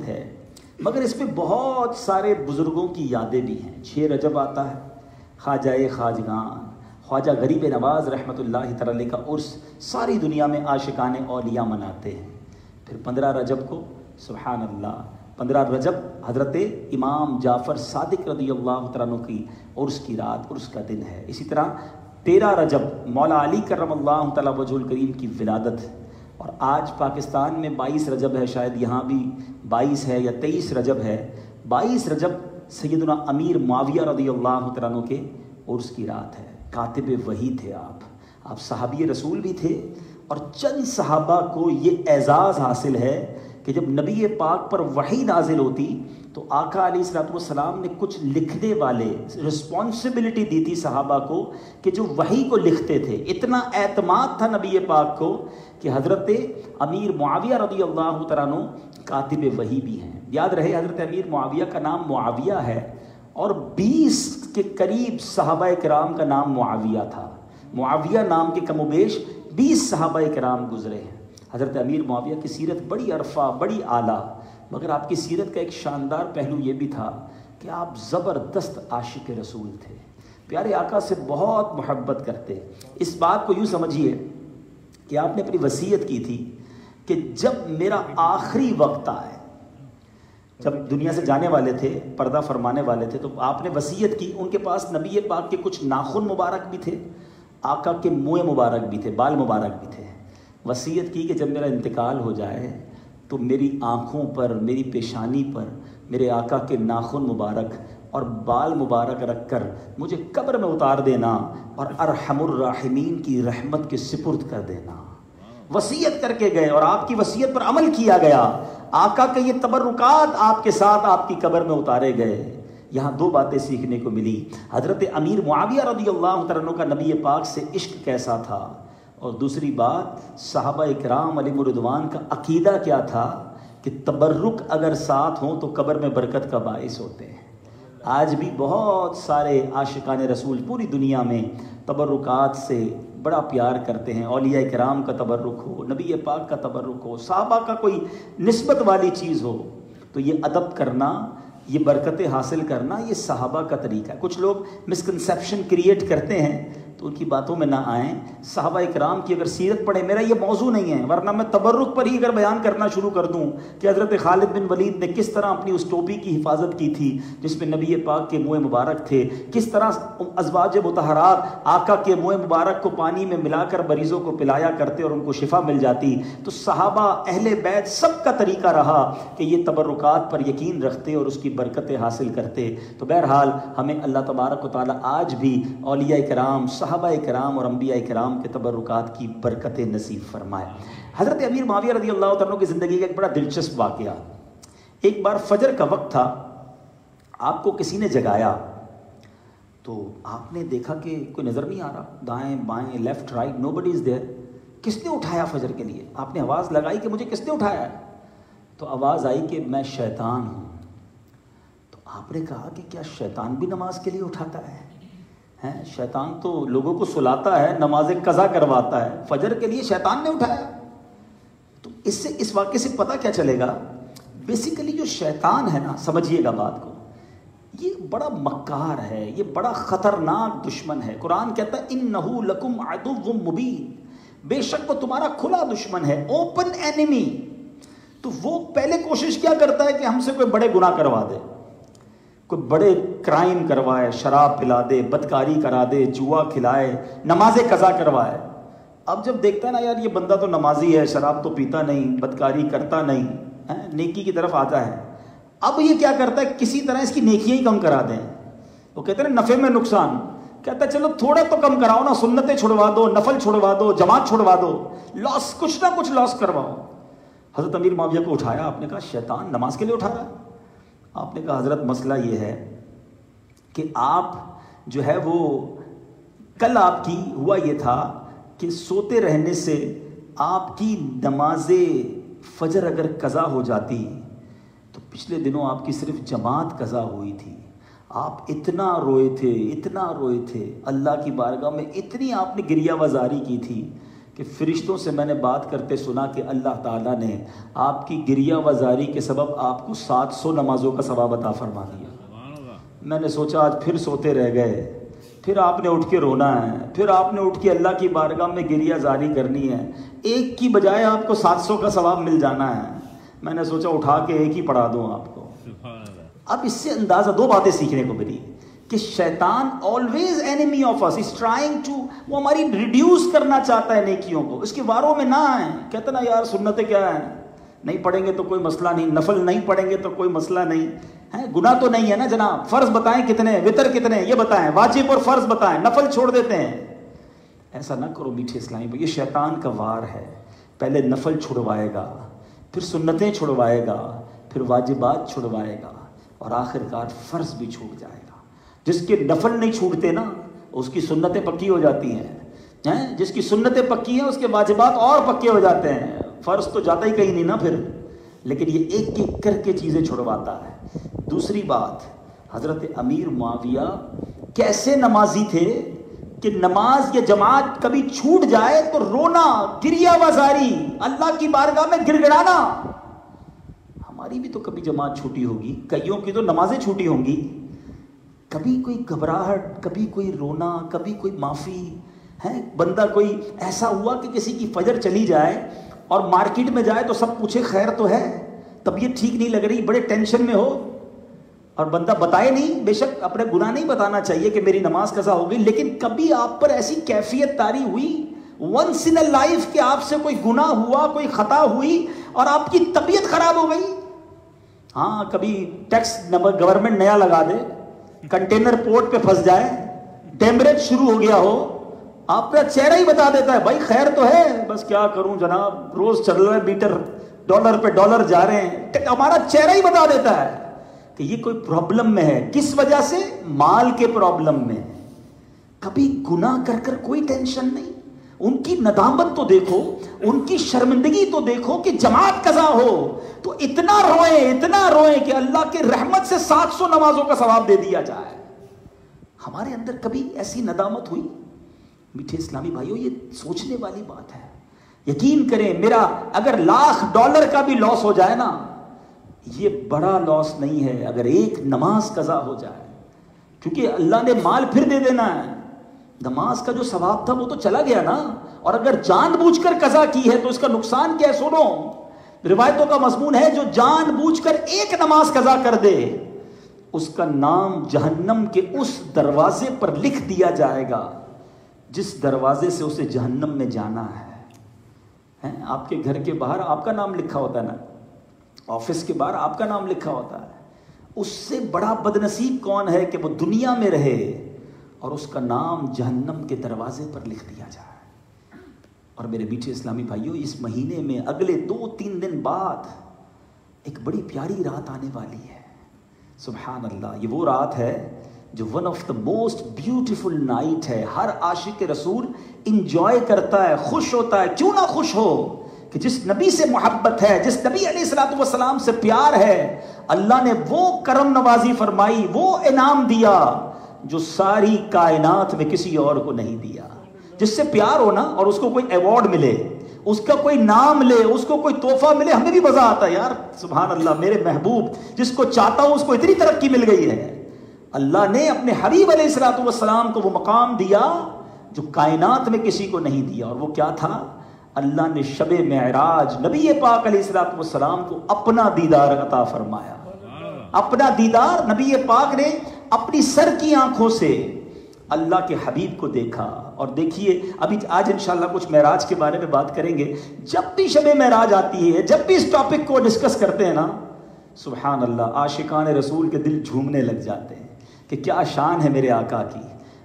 ہے، مگر اس پہ بہت سارے بزرگوں کی یادیں بھی ہیں۔ 6 رجب آتا ہے، خواجہ خواجگان خواجہ غریب نواز رحمۃ اللہ تعالی کا عرس ساری دنیا میں عاشقان اولیاء مناتے ہیں۔ پھر 15 رجب کو سبحان اللہ 15 رجب حضرت امام جعفر صادق رضی اللہ تعالیٰ عنہ کی عرس کی رات، عرس کا دن ہے۔ اسی طرح 13 رجب مولا علی کرم اللہ تعالیٰ وجہ الکریم کی ولادت، اور آج پاکستان میں 22 رجب ہے، شاید یہاں بھی 22 ہے یا 23 رجب ہے۔ 22 رجب سیدنا امیر معاویہ رضی اللہ تعالیٰ عنہ کے عرس کی رات ہے۔ کاتب وحی تھے آپ صحابی رسول بھی تھے، اور چند صحابہ کو یہ اعزاز حاصل ہے کہ جب نبی پاک پر وحی نازل ہوتی تو آقا علیہ الصلوۃ والسلام نے کچھ لکھنے والے رسپانسبلٹی دی تھی صحابہ کو کہ جو وحی کو لکھتے تھے۔ اتنا اعتماد تھا نبی پاک کو کہ حضرت امیر معاویہ رضی اللہ تعالیٰ عنہ کاتب وحی بھی ہیں۔ یاد رہے حضرت امیر معاویہ کا نام معاویہ ہے، اور 20 کے قریب صحابہ کرام کا نام معاویہ تھا۔ معاویہ نام کے کم و بیش 20 صحابہ کرام گزرے ہیں۔ حضرت امیر معاویہ کی سیرت بڑی عرفہ، بڑی اعلیٰ، مگر آپ کی سیرت کا ایک شاندار پہلو یہ بھی تھا کہ آپ زبردست عاشق رسول تھے، پیارے آقا سے بہت محبت کرتے۔ اس بات کو یوں سمجھیے کہ آپ نے اپنی وصیت کی تھی کہ جب میرا آخری وقت آئے، جب دنیا سے جانے والے تھے، پردہ فرمانے والے تھے، تو آپ نے وصیت کی۔ ان کے پاس نبی پاک کے کچھ ناخن مبارک بھی تھے، آقا کے منہ مبارک بھی تھے، بال مبارک بھی تھے۔ وصیت کی کہ جب میرا انتقال ہو جائے تو میری آنکھوں پر، میری پیشانی پر میرے آقا کے ناخن مبارک اور بال مبارک رکھ کر مجھے قبر میں اتار دینا اور ارحم الراحمین کی رحمت کے سپرد کر دینا۔ وصیت کر کے گئے اور آپ کی وصیت پر عمل کیا گیا۔ آقا کے یہ تبرکات آپ کے ساتھ آپ کی قبر میں اتارے گئے۔ یہاں 2 باتیں سیکھنے کو ملی۔ حضرت امیر معاویہ رضی اللہ تعالیٰ عنہ کا نبی پاک سے عشق کیسا تھا، اور دوسری بات صحابہ کرام علیہم رضوان کا عقیدہ کیا تھا کہ تبرک اگر ساتھ ہوں تو قبر میں برکت کا باعث ہوتے ہیں۔ آج بھی بہت سارے عاشقان رسول پوری دنیا میں تبرکات سے بڑا پیار کرتے ہیں۔ اولیاء کرام کا تبرک ہو، نبی پاک کا تبرک ہو، صحابہ کا کوئی نسبت والی چیز ہو، تو یہ ادب کرنا، یہ برکتیں حاصل کرنا، یہ صحابہ کا طریقہ ہے۔ کچھ لوگ مسکنسیپشن کریٹ کرتے ہیں تو ان کی باتوں میں نہ آئیں۔ صحابہ کرام کی اگر سیرت پڑھیں، میرا یہ موضوع نہیں ہے، ورنہ میں تبرک پر ہی اگر بیان کرنا شروع کر دوں کہ حضرت خالد بن ولید نے کس طرح اپنی اس ٹوپی کی حفاظت کی تھی جس میں نبی پاک کے منہ مبارک تھے، کس طرح ازواج مطہرات آقا کے منہ مبارک کو پانی میں ملا کر مریضوں کو پلایا کرتے اور ان کو شفا مل جاتی، تو صحابہ اہل بیت سب کا طریقہ رہا کہ یہ تبرکات پر یقین رکھتے اور اس کی برکتیں حاصل کرتے۔ تو بہرحال ہمیں اللہ تبارک و تعالیٰ آج بھی اولیاء کرام، صحابہ کرام اور انبیاء کرام کے تبرکات کی برکتیں نصیب فرمائے۔ حضرت امیر معاویہ رضی اللہ تعالیٰ عنہ کی زندگی کا ایک بڑا دلچسپ واقعہ، ایک بار فجر کا وقت تھا، آپ کو کسی نے جگایا تو آپ نے دیکھا کہ کوئی نظر نہیں آ رہا، دائیں بائیں left right nobody is there. کس نے اٹھایا فجر کے لیے؟ آپ نے آواز لگائی کہ مجھے کس نے اٹھایا ہے؟ تو آواز آئی کہ میں شیطان ہوں۔ تو آپ نے کہا کہ کیا شیطان بھی نماز کے لیے اٹھاتا ہے؟ شیطان تو لوگوں کو سلاتا ہے، نماز قضا کرواتا ہے، فجر کے لیے شیطان نے اٹھایا؟ تو اس واقعے سے پتہ کیا چلے گا؟ بیسیکلی جو شیطان ہے نا، سمجھیے گا بات کو، یہ بڑا مکار ہے، یہ بڑا خطرناک دشمن ہے۔ قرآن کہتا ہے اِنَّهُ لَكُمْ عَدُوٌّ مُبِينٌ، بے شک وہ تمہارا کھلا دشمن ہے، اوپن اینیمی۔ تو وہ پہلے کوشش کیا کرتا ہے کہ ہم سے کوئی بڑے گناہ کروا دے، کوئی بڑے کرائم کروائے، شراب پلا دے، بدکاری کرا دے، جوا کھلائے، نماز قضا کروائے۔ اب جب دیکھتا ہے نا یار یہ بندہ تو نمازی ہے، شراب تو پیتا نہیں، بدکاری کرتا نہیں، نیکی کی طرف آتا ہے، اب یہ کیا کرتا ہے کسی طرح اس کی نیکیاں ہی کم کرا دیں۔ وہ کہتے ہیں نفع میں نقصان، کہتا ہے چلو تھوڑا تو کم کراؤ نا، سنتیں چھڑوا دو، نفل چھڑوا دو، جماعت چھڑوا دو، لاس کچھ نہ کچھ لاس کرواؤ۔ حضرت امیر معاویہ کو اٹھایا، آپ نے کہا شیطان نماز کے لیے اٹھا رہا ہے؟ آپ نے کہا حضرت مسئلہ یہ ہے کہ آپ جو ہے وہ کل آپ کی ہوا یہ تھا کہ سوتے رہنے سے آپ کی نماز فجر اگر قضا ہو جاتی تو پچھلے دنوں آپ کی صرف جماعت قضا ہوئی تھی، آپ اتنا روئے تھے، اتنا روئے تھے، اللہ کی بارگاہ میں اتنی آپ نے گریہ وزاری کی تھی کہ فرشتوں سے میں نے بات کرتے سنا کہ اللہ تعالیٰ نے آپ کی گریہ وزاری کے سبب آپ کو 700 نمازوں کا ثواب عطا فرما دیا۔ میں نے سوچا آج پھر سوتے رہ گئے، پھر آپ نے اٹھ کے رونا ہے، پھر آپ نے اٹھ کے اللہ کی بارگاہ میں گریہ زاری کرنی ہے، ایک کی بجائے آپ کو 700 کا ثواب مل جانا ہے۔ میں نے سوچا اٹھا کے ایک ہی پڑھا دوں آپ کو۔ اب اس سے اندازہ دو باتیں سیکھنے کو ملی کہ شیطان always enemy of us is trying to، وہ ہماری ریڈیوس کرنا چاہتا ہے نیکیوں کو، اس کے واروں میں نہ آئیں۔ کہتے نا یار سنتیں کیا ہیں، نہیں پڑھیں گے تو کوئی مسئلہ نہیں، نفل نہیں پڑھیں گے تو کوئی مسئلہ نہیں ہے، گناہ تو نہیں ہے نا جناب، فرض بتائیں کتنے، وتر کتنے یہ بتائیں، واجب اور فرض بتائیں، نفل چھوڑ دیتے ہیں۔ ایسا نہ کرو میٹھے اسلامی بھائی، یہ شیطان کا وار ہے، پہلے نفل چھڑوائے گا، پھر سنتیں چھڑوائے گا، پھر واجبات چھڑوائے گا، اور آخر کار فرض بھی چھوٹ جائے گا۔ جس کے نفل نہیں چھوٹتے نا اس کی سنتیں پکی ہو جاتی ہیں، جس کی سنتیں پکی ہیں اس کے واجبات اور پکے ہو جاتے ہیں، فرض تو جاتا ہی کہیں نہیں نا پھر، لیکن یہ ایک ایک کر کے چیزیں چھڑواتا ہے۔ دوسری بات، حضرت امیر معاویہ کیسے نمازی تھے کہ نماز یا جماعت کبھی چھوٹ جائے تو رونا، گریہ وزاری، اللہ کی بارگاہ میں گڑ گڑانا۔ ہماری بھی تو کبھی جماعت چھوٹی ہوگی، کئیوں کی تو نمازیں چھوٹی ہوں گی، کبھی کوئی گھبراہٹ، کبھی کوئی رونا، کبھی کوئی معافی ہے، بندہ کوئی ایسا ہوا کہ کسی کی فجر چلی جائے اور مارکیٹ میں جائے تو سب پوچھے خیر تو ہے، طبیعت ٹھیک نہیں لگ رہی، بڑے ٹینشن میں ہو، اور بندہ بتائے نہیں، بے شک اپنے گناہ نہیں بتانا چاہیے کہ میری نماز قضا ہو گئی، لیکن کبھی آپ پر ایسی کیفیت طاری ہوئی ونس ان اے لائف کہ آپ سے کوئی گناہ ہوا، کوئی خطا ہوئی اور آپ کی طبیعت خراب ہو گئی؟ ہاں، کبھی ٹیکس گورنمنٹ نیا لگا دے، کنٹینر پورٹ پہ پھنس جائے، ڈیمریج شروع ہو گیا ہو، آپ کا چہرہ ہی بتا دیتا ہے بھائی خیر تو ہے، بس کیا کروں جناب، روز چل رہا ہے میٹر، ڈالر پہ ڈالر جا رہے ہیں، ہمارا چہرہ ہی بتا دیتا ہے کہ یہ کوئی پرابلم میں ہے۔ کس وجہ سے؟ مال کے پرابلم میں۔ کبھی گناہ کر کر کوئی ٹینشن نہیں، ان کی ندامت تو دیکھو، ان کی شرمندگی تو دیکھو کہ جماعت قضا ہو تو اتنا روئیں کہ اللہ کے رحمت سے 700 نمازوں کا ثواب دے دیا جائے۔ ہمارے اندر کبھی ایسی ندامت ہوئی؟ میٹھے اسلامی بھائیوں، یہ سوچنے والی بات ہے۔ یقین کریں، میرا اگر $1,00,000 کا بھی لاس ہو جائے نا، یہ بڑا لاس نہیں ہے اگر ایک نماز قضا ہو جائے، کیونکہ اللہ نے مال پھر دے دینا ہے، نماز کا جو ثواب تھا وہ تو چلا گیا نا، اور اگر جان بوجھ کر قضا کی ہے تو اس کا نقصان کیا ہے؟ سنو، روایتوں کا مضمون ہے جو جان بوجھ کر ایک نماز قضا کر دے اس کا نام جہنم کے اس دروازے پر لکھ دیا جائے گا جس دروازے سے اسے جہنم میں جانا ہے۔ آپ کے گھر کے باہر آپ کا نام لکھا ہوتا ہے نا، آفس کے باہر آپ کا نام لکھا ہوتا ہے، اس سے بڑا بدنصیب کون ہے کہ وہ دنیا میں رہے اور اس کا نام جہنم کے دروازے پر لکھ دیا جائے۔ اور میرے میٹھے اسلامی بھائیوں، اس مہینے میں اگلے 2-3 دن بعد ایک بڑی پیاری رات آنے والی ہے۔ سبحان اللہ، یہ وہ رات ہے جو one of the most beautiful night ہے، ہر عاشق رسول انجوائے کرتا ہے، خوش ہوتا ہے۔ کیوں نہ خوش ہو کہ جس نبی سے محبت ہے، جس نبی علیہ الصلوۃ والسلام سے پیار ہے، اللہ نے وہ کرم نوازی فرمائی، وہ انعام دیا جو ساری کائنات میں کسی اور کو نہیں دیا۔ جس سے پیار ہو نا اور اس کو کوئی ایوارڈ ملے، اس کا کوئی نام لے، اس کو کوئی تحفہ ملے، ہمیں بھی مزہ آتا ہے یار، سبحان اللہ، میرے محبوب جس کو چاہتا ہوں اس کو اتنی ترقی مل گئی ہے۔ اللہ نے اپنے حبیب علیہ الصلوۃ والسلام کو وہ مقام دیا جو کائنات میں کسی کو نہیں دیا، اور وہ کیا تھا؟ اللہ نے شب معراج نبی پاک علیہ الصلوۃ والسلام کو اپنا دیدار عطا فرمایا۔ اپنا دیدار، نبی پاک نے اپنی سر کی آنکھوں سے اللہ کے حبیب کو دیکھا۔ اور دیکھیے، ابھی آج انشاءاللہ کچھ معراج کے بارے میں بات کریں گے۔ جب بھی شب معراج آتی ہے، جب بھی اس ٹاپک کو ڈسکس کرتے ہیں نا، سبحان اللہ، عاشقان رسول کے دل جھومنے لگ جاتے ہیں کہ کیا شان ہے میرے آقا کی۔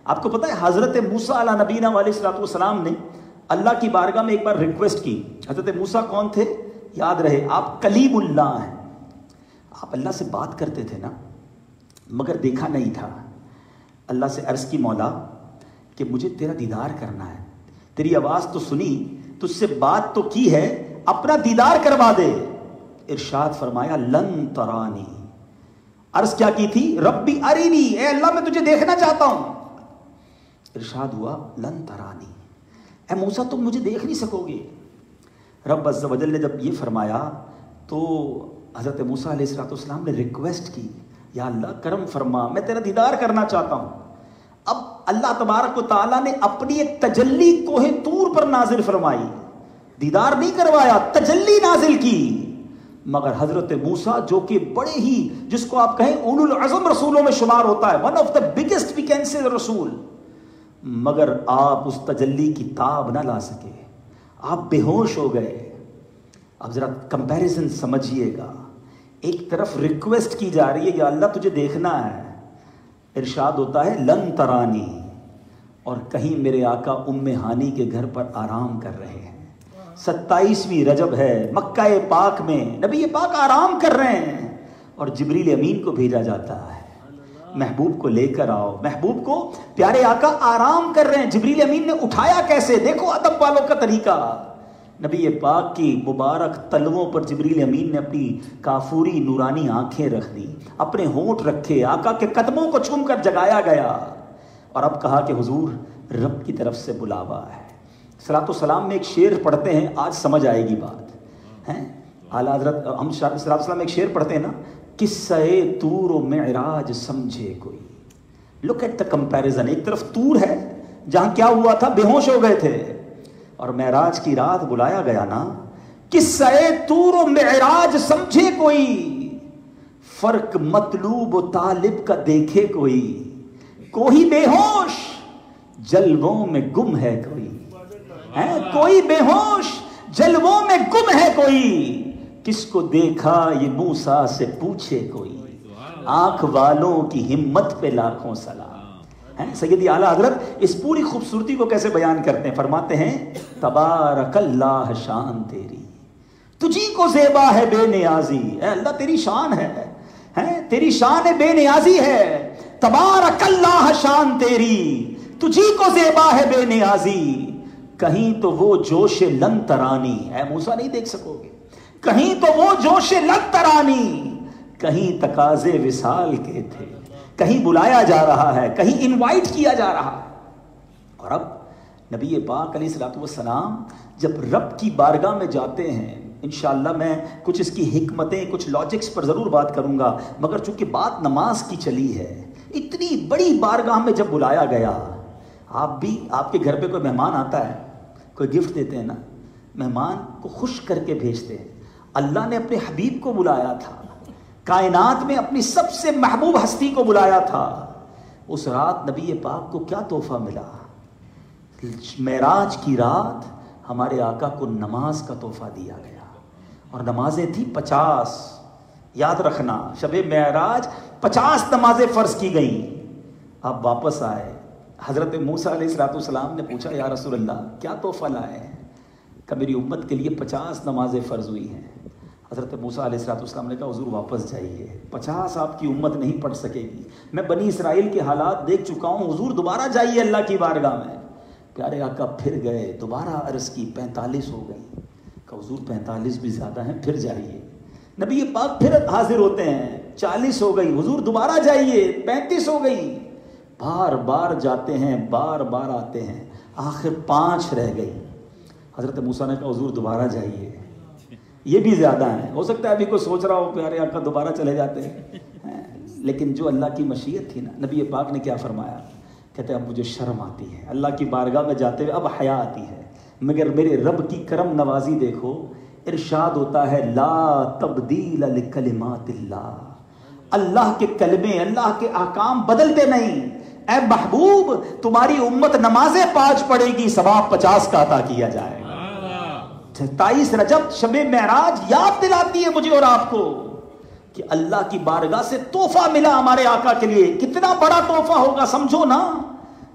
آپ کو پتہ ہے حضرت موسیٰ علیہ نبینا علیہ الصلوۃ والسلام نے اللہ کی بارگاہ میں ایک بار ریکویسٹ کی۔ حضرت موسیٰ کون تھے؟ یاد رہے، آپ کلیم اللہ ہیں، آپ اللہ سے بات کرتے تھے نا، مگر دیکھا نہیں تھا۔ اللہ سے عرض کی، مولا کہ مجھے تیرا دیدار کرنا ہے، تیری آواز تو سنی، تجھ سے بات تو کی ہے، اپنا دیدار کروا دے۔ ارشاد فرمایا، لن ترانی۔ عرض کیا کی تھی؟ ربی ارینی، اے اللہ میں تجھے دیکھنا چاہتا ہوں۔ ارشاد ہوا، لن ترانی، اے موسیٰ تم مجھے دیکھ نہیں سکو گے. رب عز و جل نے جب یہ فرمایا تو حضرت موسیٰ علیہ السلام نے ریکویسٹ کی, یا اللہ کرم فرما, میں تیرا دیدار کرنا چاہتا ہوں. اب اللہ تبارک و تعالیٰ نے اپنی ایک تجلی کوہ طور پر نازل فرمائی, دیدار نہیں کروایا, تجلی نازل کی. مگر حضرت موسیٰ جو کہ بڑے ہی, جس کو آپ کہیں اولو العزم رسولوں میں شمار ہوتا ہے, one of the biggest we can سے رسول, مگر آپ اس تجلی کی تاب نہ لا سکے, آپ بے ہوش ہو گئے. اب ذرا کمپیریزن سمجھیے گا, ایک طرف ریکویسٹ کی جا رہی ہے یا اللہ تجھے دیکھنا ہے, ارشاد ہوتا ہے لن ترانی, اور کہیں میرے آقا ام ہانی کے گھر پر آرام کر رہے ہیں. 27ویں رجب ہے, مکہ پاک میں نبی پاک آرام کر رہے ہیں, اور جبریل امین کو بھیجا جاتا ہے محبوب کو لے کر آؤ. محبوب کو پیارے آقا آرام کر رہے ہیں, جبریل امین نے اٹھایا کیسے, دیکھو ادب والوں کا طریقہ. نبی پاک کی مبارک تلووں پر جبریل امین نے اپنی کافوری نورانی آنکھیں رکھ دی, اپنے ہونٹ رکھے, آقا کے قدموں کو چھوم کر جگایا گیا, اور اب کہا کہ حضور رب کی طرف سے بلاوا ہے. صلاۃ والسلام میں ایک شعر پڑھتے ہیں, آج سمجھ آئے گی بات ہیں. اعلیٰ حضرت ہم صلاۃ والسلام میں ایک شعر پڑھتے ہیں نا, قصہ طور و معراج سمجھے کوئی. لک ایٹ دا کمپیریزن, ایک طرف طور ہے جہاں کیا ہوا تھا, بے ہوش ہو گئے تھے, اور معراج کی رات بلایا گیا نا. قصہ طور و معراج سمجھے کوئی, فرق مطلوب و طالب کا دیکھے کوئی, کوئی بے ہوش جلووں میں گم ہے کوئی, کوئی بے ہوش جلووں میں گم ہے کوئی, کس کو دیکھا یہ موسیٰ سے پوچھے کوئی, آنکھ والوں کی ہمت پہ لاکھوں سلام. سیدی اعلیٰ حضرت اس پوری خوبصورتی کو کیسے بیان کرتے ہیں, فرماتے ہیں تبارک اللہ شان تیری, تجھی کو زیبا ہے بے نیازی. اے اللہ تیری شان ہے, تیری شان بے نیازی ہے. تبارک اللہ شان تیری, تجھی کو زیبا ہے بے نیازی. کہیں تو وہ جوش لن ترانی, اے موسیٰ نہیں دیکھ سکو گے, کہیں تو وہ جوش لن ترانی, کہیں تقاضے وصال کے تھے, کہیں بلایا جا رہا ہے, کہیں انوائٹ کیا جا رہا ہے. اور اب نبی پاک علیہ الصلوۃ والسلام جب رب کی بارگاہ میں جاتے ہیں, انشاءاللہ میں کچھ اس کی حکمتیں, کچھ لاجکس پر ضرور بات کروں گا, مگر چونکہ بات نماز کی چلی ہے, اتنی بڑی بارگاہ میں جب بلایا گیا, آپ بھی, آپ کے گھر پہ کوئی مہمان آتا ہے, کوئی گفٹ دیتے ہیں نا, مہمان کو خوش کر کے بھیجتے ہیں. اللہ نے اپنے حبیب کو بلایا تھا, کائنات میں اپنی سب سے محبوب ہستی کو بلایا تھا. اس رات نبی پاک کو کیا تحفہ ملا, معراج کی رات ہمارے آقا کو نماز کا تحفہ دیا گیا, اور نمازیں تھیں 50. یاد رکھنا, شب معراج 50 نمازیں فرض کی گئیں. آپ واپس آئے, حضرت موسیٰ علیہ السلام نے پوچھا یا رسول اللہ کیا تحفہ لائے ہیں, کہ میری امت کے لیے 50 نمازیں فرض ہوئی ہیں. حضرت موسیٰ علیہ السلام نے کہا حضور واپس جائیے, 50 آپ کی امت نہیں پڑھ سکے گی, میں بنی اسرائیل کے حالات دیکھ چکا ہوں, حضور دوبارہ جائیے اللہ کی بارگاہ میں. پیارے آقا پھر گئے, دوبارہ عرض کی, 45 ہو گئی. کہ حضور 45 بھی زیادہ ہیں, پھر جائیے. نبی پاک پھر حاضر ہوتے ہیں, 40 ہو گئی, حضور دوبارہ جائیے, 35 ہو گئی. بار بار جاتے ہیں, بار بار آتے ہیں, آخر 5 رہ گئی. حضرت موسیٰ نے کہا حضور دوبارہ جائیے, یہ بھی زیادہ ہیں. ہو سکتا ہے ابھی کوئی سوچ رہا ہو پیارے آقا دوبارہ چلے جاتے ہیں, لیکن جو اللہ کی مشیت تھی نا, نبی پاک نے کیا فرمایا, کہتے ہیں اب مجھے شرم آتی ہے اللہ کی بارگاہ میں جاتے ہوئے, اب حیا آتی ہے, مگر میرے رب کی کرم نوازی دیکھو. ارشاد ہوتا ہے لا تبدیل لکلمات اللہ, اللہ کے کلمے, اللہ کے احکام بدلتے نہیں. اے محبوب تمہاری امت نمازیں 5 پڑھے گی, ثواب 50 کا عطا کیا جائے گا. 27 رجب شب معراج یاد دلاتی ہے مجھے اور آپ کو کہ اللہ کی بارگاہ سے تحفہ ملا ہمارے آقا کے لیے. کتنا بڑا تحفہ ہوگا سمجھو نا,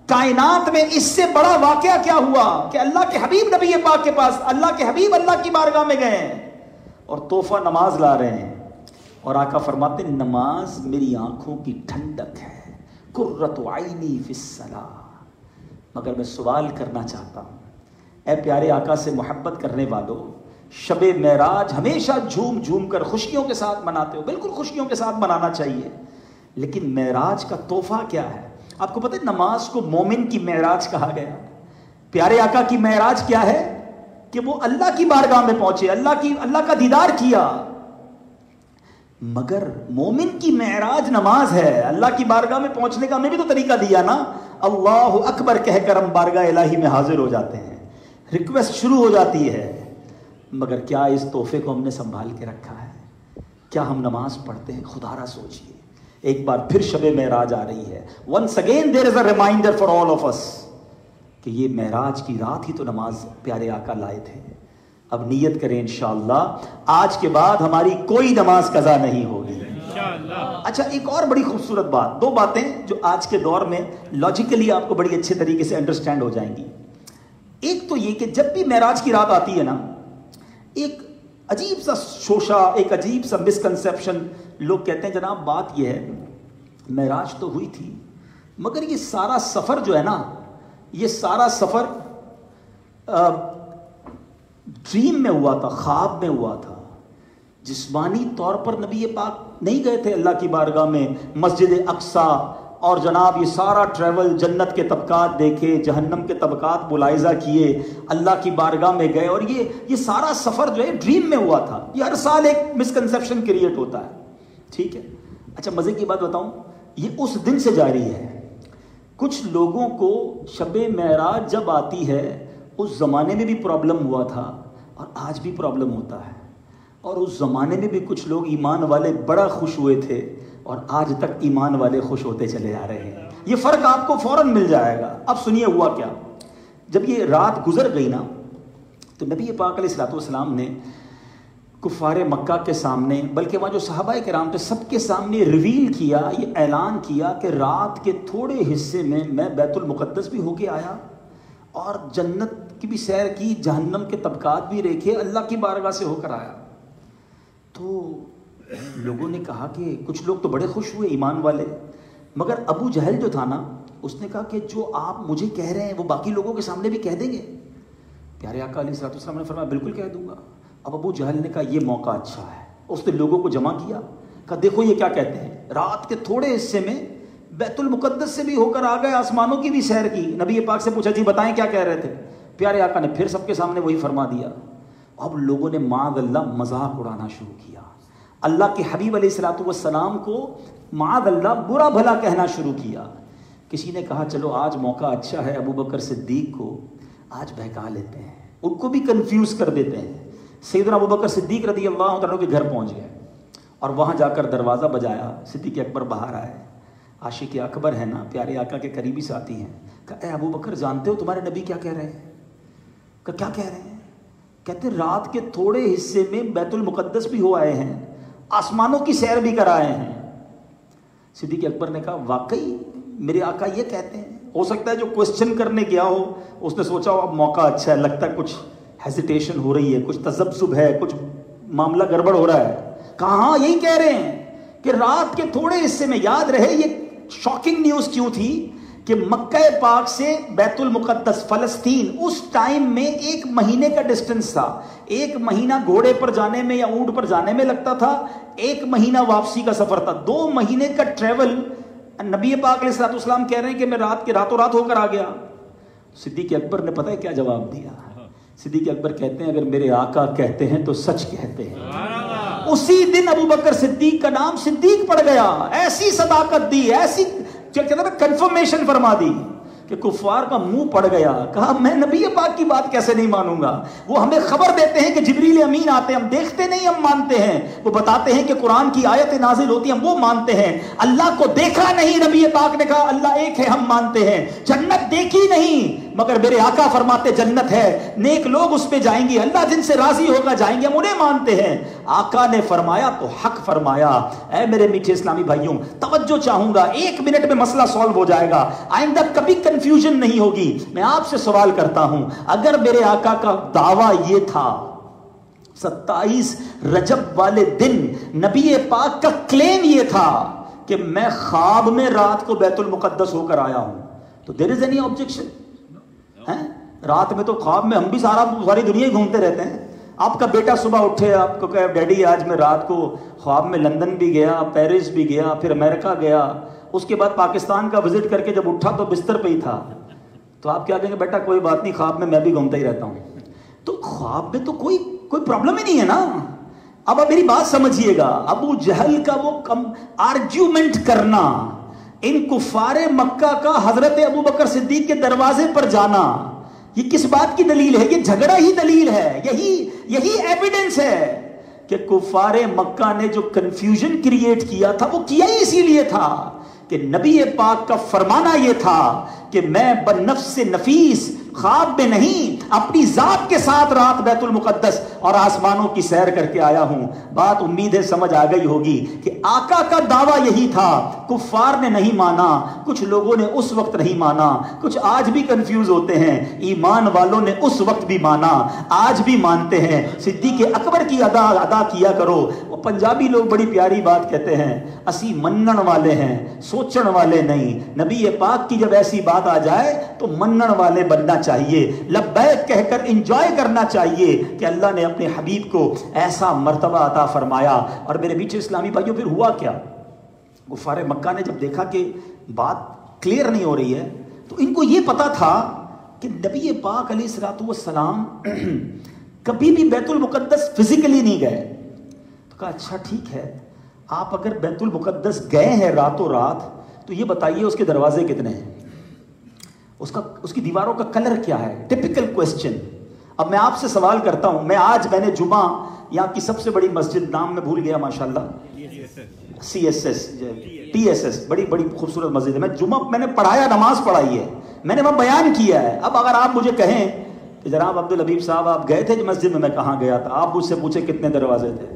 کائنات میں اس سے بڑا واقعہ کیا ہوا کہ اللہ کے حبیب نبی پاک کے پاس, اللہ کے حبیب اللہ کی بارگاہ میں گئے اور تحفہ نماز لا رہے ہیں. اور آقا فرماتے ہیں نماز میری آنکھوں کی ٹھنڈک ہے, قرۃ عینی فی الصلاۃ. مگر میں سوال کرنا چاہتا ہوں, اے پیارے آقا سے محبت کرنے والوں, شب معراج ہمیشہ جھوم جھوم کر خوشیوں کے ساتھ مناتے ہو, بالکل خوشیوں کے ساتھ منانا چاہیے, لیکن معراج کا تحفہ کیا ہے؟ آپ کو پتہ ہے نماز کو مومن کی معراج کہا گیا. پیارے آقا کی معراج کیا ہے کہ وہ اللہ کی بارگاہ میں پہنچے, اللہ کا دیدار کیا. مگر مومن کی معراج نماز ہے. اللہ کی بارگاہ میں پہنچنے کا ہمیں بھی تو طریقہ دیا نا. اللہ اکبر کہہ کر ہم بارگاہ الہی میں حاضر ہو جاتے ہیں, ریکویسٹ شروع ہو جاتی ہے. مگر کیا اس تحفے کو ہم نے سنبھال کے رکھا ہے؟ کیا ہم نماز پڑھتے ہیں؟ خدا را سوچئے. ایک بار پھر شب معراج آ رہی ہے. once again there is a reminder for all of us کہ یہ معراج کی رات ہی تو نماز پیارے آقا لائے تھے. اب نیت کریں انشاءاللہ آج کے بعد ہماری کوئی نماز قضا نہیں ہوگی انشاءاللہ. اچھا, ایک اور بڑی خوبصورت بات, دو باتیں جو آج کے دور میں لاجیکلی آپ کو بڑی اچھے طریقے سے انڈرسٹینڈ ہو جائیں گی. ایک تو یہ کہ جب بھی معراج کی رات آتی ہے نا, ایک عجیب سا شوشہ, ایک عجیب سا مسکنسیپشن. لوگ کہتے ہیں جناب بات یہ ہے معراج تو ہوئی تھی مگر یہ سارا سفر جو ہے نا, یہ سارا سفر ڈریم میں ہوا تھا, خواب میں ہوا تھا. جسمانی طور پر نبی پاک نہیں گئے تھے اللہ کی بارگاہ میں, مسجد اقصیٰ اور جناب یہ سارا ٹریول, جنت کے طبقات دیکھے, جہنم کے طبقات ملاحظہ کیے, اللہ کی بارگاہ میں گئے, اور یہ سارا سفر جو ہے ڈریم میں ہوا تھا. یہ ہر سال ایک مسکنسیپشن کریٹ ہوتا ہے, ٹھیک ہے. اچھا, مزے کی بات بتاؤں, یہ اس دن سے جاری ہے. کچھ لوگوں کو شب معراج جب آتی ہے, اس زمانے میں بھی پرابلم ہوا تھا اور آج بھی پرابلم ہوتا ہے. اور اس زمانے میں بھی کچھ لوگ ایمان والے بڑا خوش ہوئے تھے اور آج تک ایمان والے خوش ہوتے چلے آ رہے ہیں. یہ فرق آپ کو فوراً مل جائے گا. اب سنیے ہوا کیا. جب یہ رات گزر گئی نا, تو نبی پاک علیہ الصلوۃ والسلام نے کفار مکہ کے سامنے, بلکہ وہاں جو صحابہ کرام تھے سب کے سامنے ریویل کیا, یہ اعلان کیا کہ رات کے تھوڑے حصے میں بیت المقدس بھی ہو کے آیا اور جنت کی بھی سیر کی, جہنم کے طبقات بھی دیکھے, اللہ کی بارگاہ سے ہو کر آیا. تو لوگوں نے کہا کہ کچھ لوگ تو بڑے خوش ہوئے ایمان والے, مگر ابو جہل جو تھا نا, اس نے کہا کہ جو آپ مجھے کہہ رہے ہیں وہ باقی لوگوں کے سامنے بھی کہہ دیں گے؟ پیارے آقا علیہ الصلوۃ والسلام نے فرمایا بالکل کہہ دوں گا. اب ابو جہل نے کہا یہ موقع اچھا ہے. اس نے لوگوں کو جمع کیا, کہا دیکھو یہ کیا کہتے ہیں, رات کے تھوڑے حصے میں بیت المقدس سے بھی ہو کر آ گئے, آسمانوں کی بھی سیر کی. نبی پاک سے پوچھا جی بتائیں کیا کہہ رہے تھے؟ پیارے آقا نے پھر سب کے سامنے وہی فرما دیا. اب لوگوں نے معاذ اللہ مذاق اڑانا شروع کیا, اللہ کے حبیب علیہ الصلوۃ والسلام کو معاذ اللہ برا بھلا کہنا شروع کیا. کسی نے کہا چلو آج موقع اچھا ہے, ابو بکر صدیق کو آج بہکا لیتے ہیں, ان کو بھی کنفیوز کر دیتے ہیں. سیدنا ابو بکر صدیق رضی اللہ عنہ کے گھر پہنچ گئے اور وہاں جا کر دروازہ بجایا. صدیق اکبر باہر آئے, عاشق اکبر ہے نا, پیارے آقا کے قریبی ساتھی ہیں. کہا اے ابو بکر جانتے ہو تمہارے نبی کیا کہہ رہے ہیں؟ کہا کیا کہہ رہے ہیں؟ کہتے رات کے تھوڑے حصے میں بیت المقدس بھی ہو آئے ہیں, آسمانوں کی سیر بھی کرائے ہیں. صدیق اکبر نے کہا واقعی میرے آقا یہ کہتے ہیں؟ ہو سکتا ہے جو کوسچن کرنے گیا ہو اس نے سوچا ہو اب موقع اچھا ہے, لگتا ہے کچھ ہیزیٹیشن ہو رہی ہے, کچھ تذبذب ہے, کچھ معاملہ گڑبڑ ہو رہا ہے. کہا ہاں یہی کہہ رہے ہیں کہ رات کے تھوڑے حصے میں. یاد رہے یہ شاکنگ نیوز کیوں تھی کہ مکہ پاک سے بیت المقدس فلسطین اس ٹائم میں 1 مہینے کا ڈسٹنس تھا. 1 مہینہ گھوڑے پر جانے میں یا اونٹ پر جانے میں لگتا تھا, 1 مہینہ واپسی کا سفر تھا. 2 مہینے کا ٹریول. نبی پاک علیہ الصلوۃ والسلام کہہ رہے ہیں کہ میں رات کے راتوں رات ہو کر آ گیا. صدیق اکبر نے پتہ ہے کیا جواب دیا؟ صدیق اکبر کہتے ہیں اگر میرے آقا کہتے ہیں تو سچ کہتے ہیں. اسی دن ابو بکر صدیق کا نام صدیق پڑ گیا. ایسی صداقت دی, ایسی کنفرمیشن فرما دی کہ کفار کا منہ پڑ گیا. کہا میں نبی پاک کی بات کیسے نہیں مانوں گا؟ وہ ہمیں خبر دیتے ہیں کہ جبریل امین آتے ہیں, ہم دیکھتے نہیں ہم مانتے ہیں. وہ بتاتے ہیں کہ قرآن کی آیتیں نازل ہوتی ہیں ہم وہ مانتے ہیں. اللہ کو دیکھا نہیں, نبی پاک نے کہا اللہ ایک ہے ہم مانتے ہیں. جنت دیکھی نہیں مگر میرے آقا فرماتے جنت ہے, نیک لوگ اس پہ جائیں گے, اللہ جن سے راضی ہوگا جائیں گے, ہم انہیں مانتے ہیں. آقا نے فرمایا تو حق فرمایا. اے میرے میٹھے اسلامی بھائیوں توجہ چاہوں گا, 1 منٹ میں مسئلہ سالو ہو جائے گا, آئندہ کبھی کنفیوژن نہیں ہوگی. میں آپ سے سوال کرتا ہوں, اگر میرے آقا کا دعویٰ یہ تھا 27 رجب والے دن نبی پاک کا کلیم یہ تھا کہ میں خواب میں رات کو بیت المقدس ہو کر آیا ہوں, تو دیر از اینی آبجیکشن؟ رات میں تو خواب میں ہم بھی ساری دنیا ہی گھومتے رہتے ہیں. آپ کا بیٹا صبح اٹھے آپ کو کہے ڈیڈی آج میں رات کو خواب میں لندن بھی گیا, پیرس بھی گیا, پھر امریکہ گیا, اس کے بعد پاکستان کا وزٹ کر کے جب اٹھا تو بستر پہ ہی تھا. تو آپ کیا کہیں گے؟ بیٹا کوئی بات نہیں، خواب میں بھی گھومتا ہی رہتا ہوں. تو خواب میں تو کوئی پرابلم ہی نہیں ہے نا. اب میری بات سمجھیے گا، ابو جہل کا وہ آرگیومنٹ کرنا، ان کفار مکہ کا حضرت ابو بکر صدیق کے دروازے پر جانا، یہ کس بات کی دلیل ہے؟ یہ جھگڑا ہی دلیل ہے. یہی ایویڈنس ہے کہ کفار مکہ نے جو کنفیوژن کریٹ کیا تھا وہ کیا ہی اسی لیے تھا کہ نبی پاک کا فرمانا یہ تھا کہ میں بنفس نفیس خواب میں نہیں، اپنی ذات کے ساتھ رات بیت المقدس اور آسمانوں کی سیر کر کے آیا ہوں. بات امید ہے سمجھ آ گئی ہوگی کہ آقا کا دعویٰ یہی تھا. کفار نے نہیں مانا، کچھ لوگوں نے اس وقت نہیں مانا، کچھ آج بھی کنفیوز ہوتے ہیں. ایمان والوں نے اس وقت بھی مانا، آج بھی مانتے ہیں. صدیق اکبر کی ادا کیا کرو. وہ پنجابی لوگ بڑی پیاری بات کہتے ہیں، اسی منن والے ہیں، سوچن والے نہیں. نبی پاک کی جب ایسی بات آ جائے تو منن والے بننا چاہیے، لبیک کہہ کر انجوائے کرنا چاہیے کہ اللہ نے اپنے حبیب کو ایسا مرتبہ عطا فرمایا. اور میرے بیچ اسلامی بھائیوں پھر ہوا کیا؟ کفار مکہ نے جب دیکھا کہ بات کلیئر نہیں ہو رہی ہے تو ان کو یہ پتا تھا کہ نبی پاک علیہ الصلوۃ والسلام کبھی بھی بیت المقدس فزیکلی نہیں گئے. تو کہا اچھا ٹھیک ہے، آپ اگر بیت المقدس گئے ہیں راتوں رات تو یہ بتائیے اس کے دروازے کتنے ہیں، اس کی دیواروں کا کلر کیا ہے؟ Typical question. اب میں آپ سے سوال کرتا ہوں، میں نے جمعہ یہاں کی سب سے بڑی مسجد، نام میں بھول گیا ماشاءاللہ، TSS، بڑی خوبصورت مسجد ہے. میں نے پڑھایا، نماز پڑھائی ہے، میں نے وہاں بیان کیا ہے. اب اگر آپ مجھے کہیں کہ جناب عبدالحبیب صاحب آپ گئے تھے مسجد میں کہاں گیا تھا، آپ مجھ سے پوچھے کتنے دروازے تھے،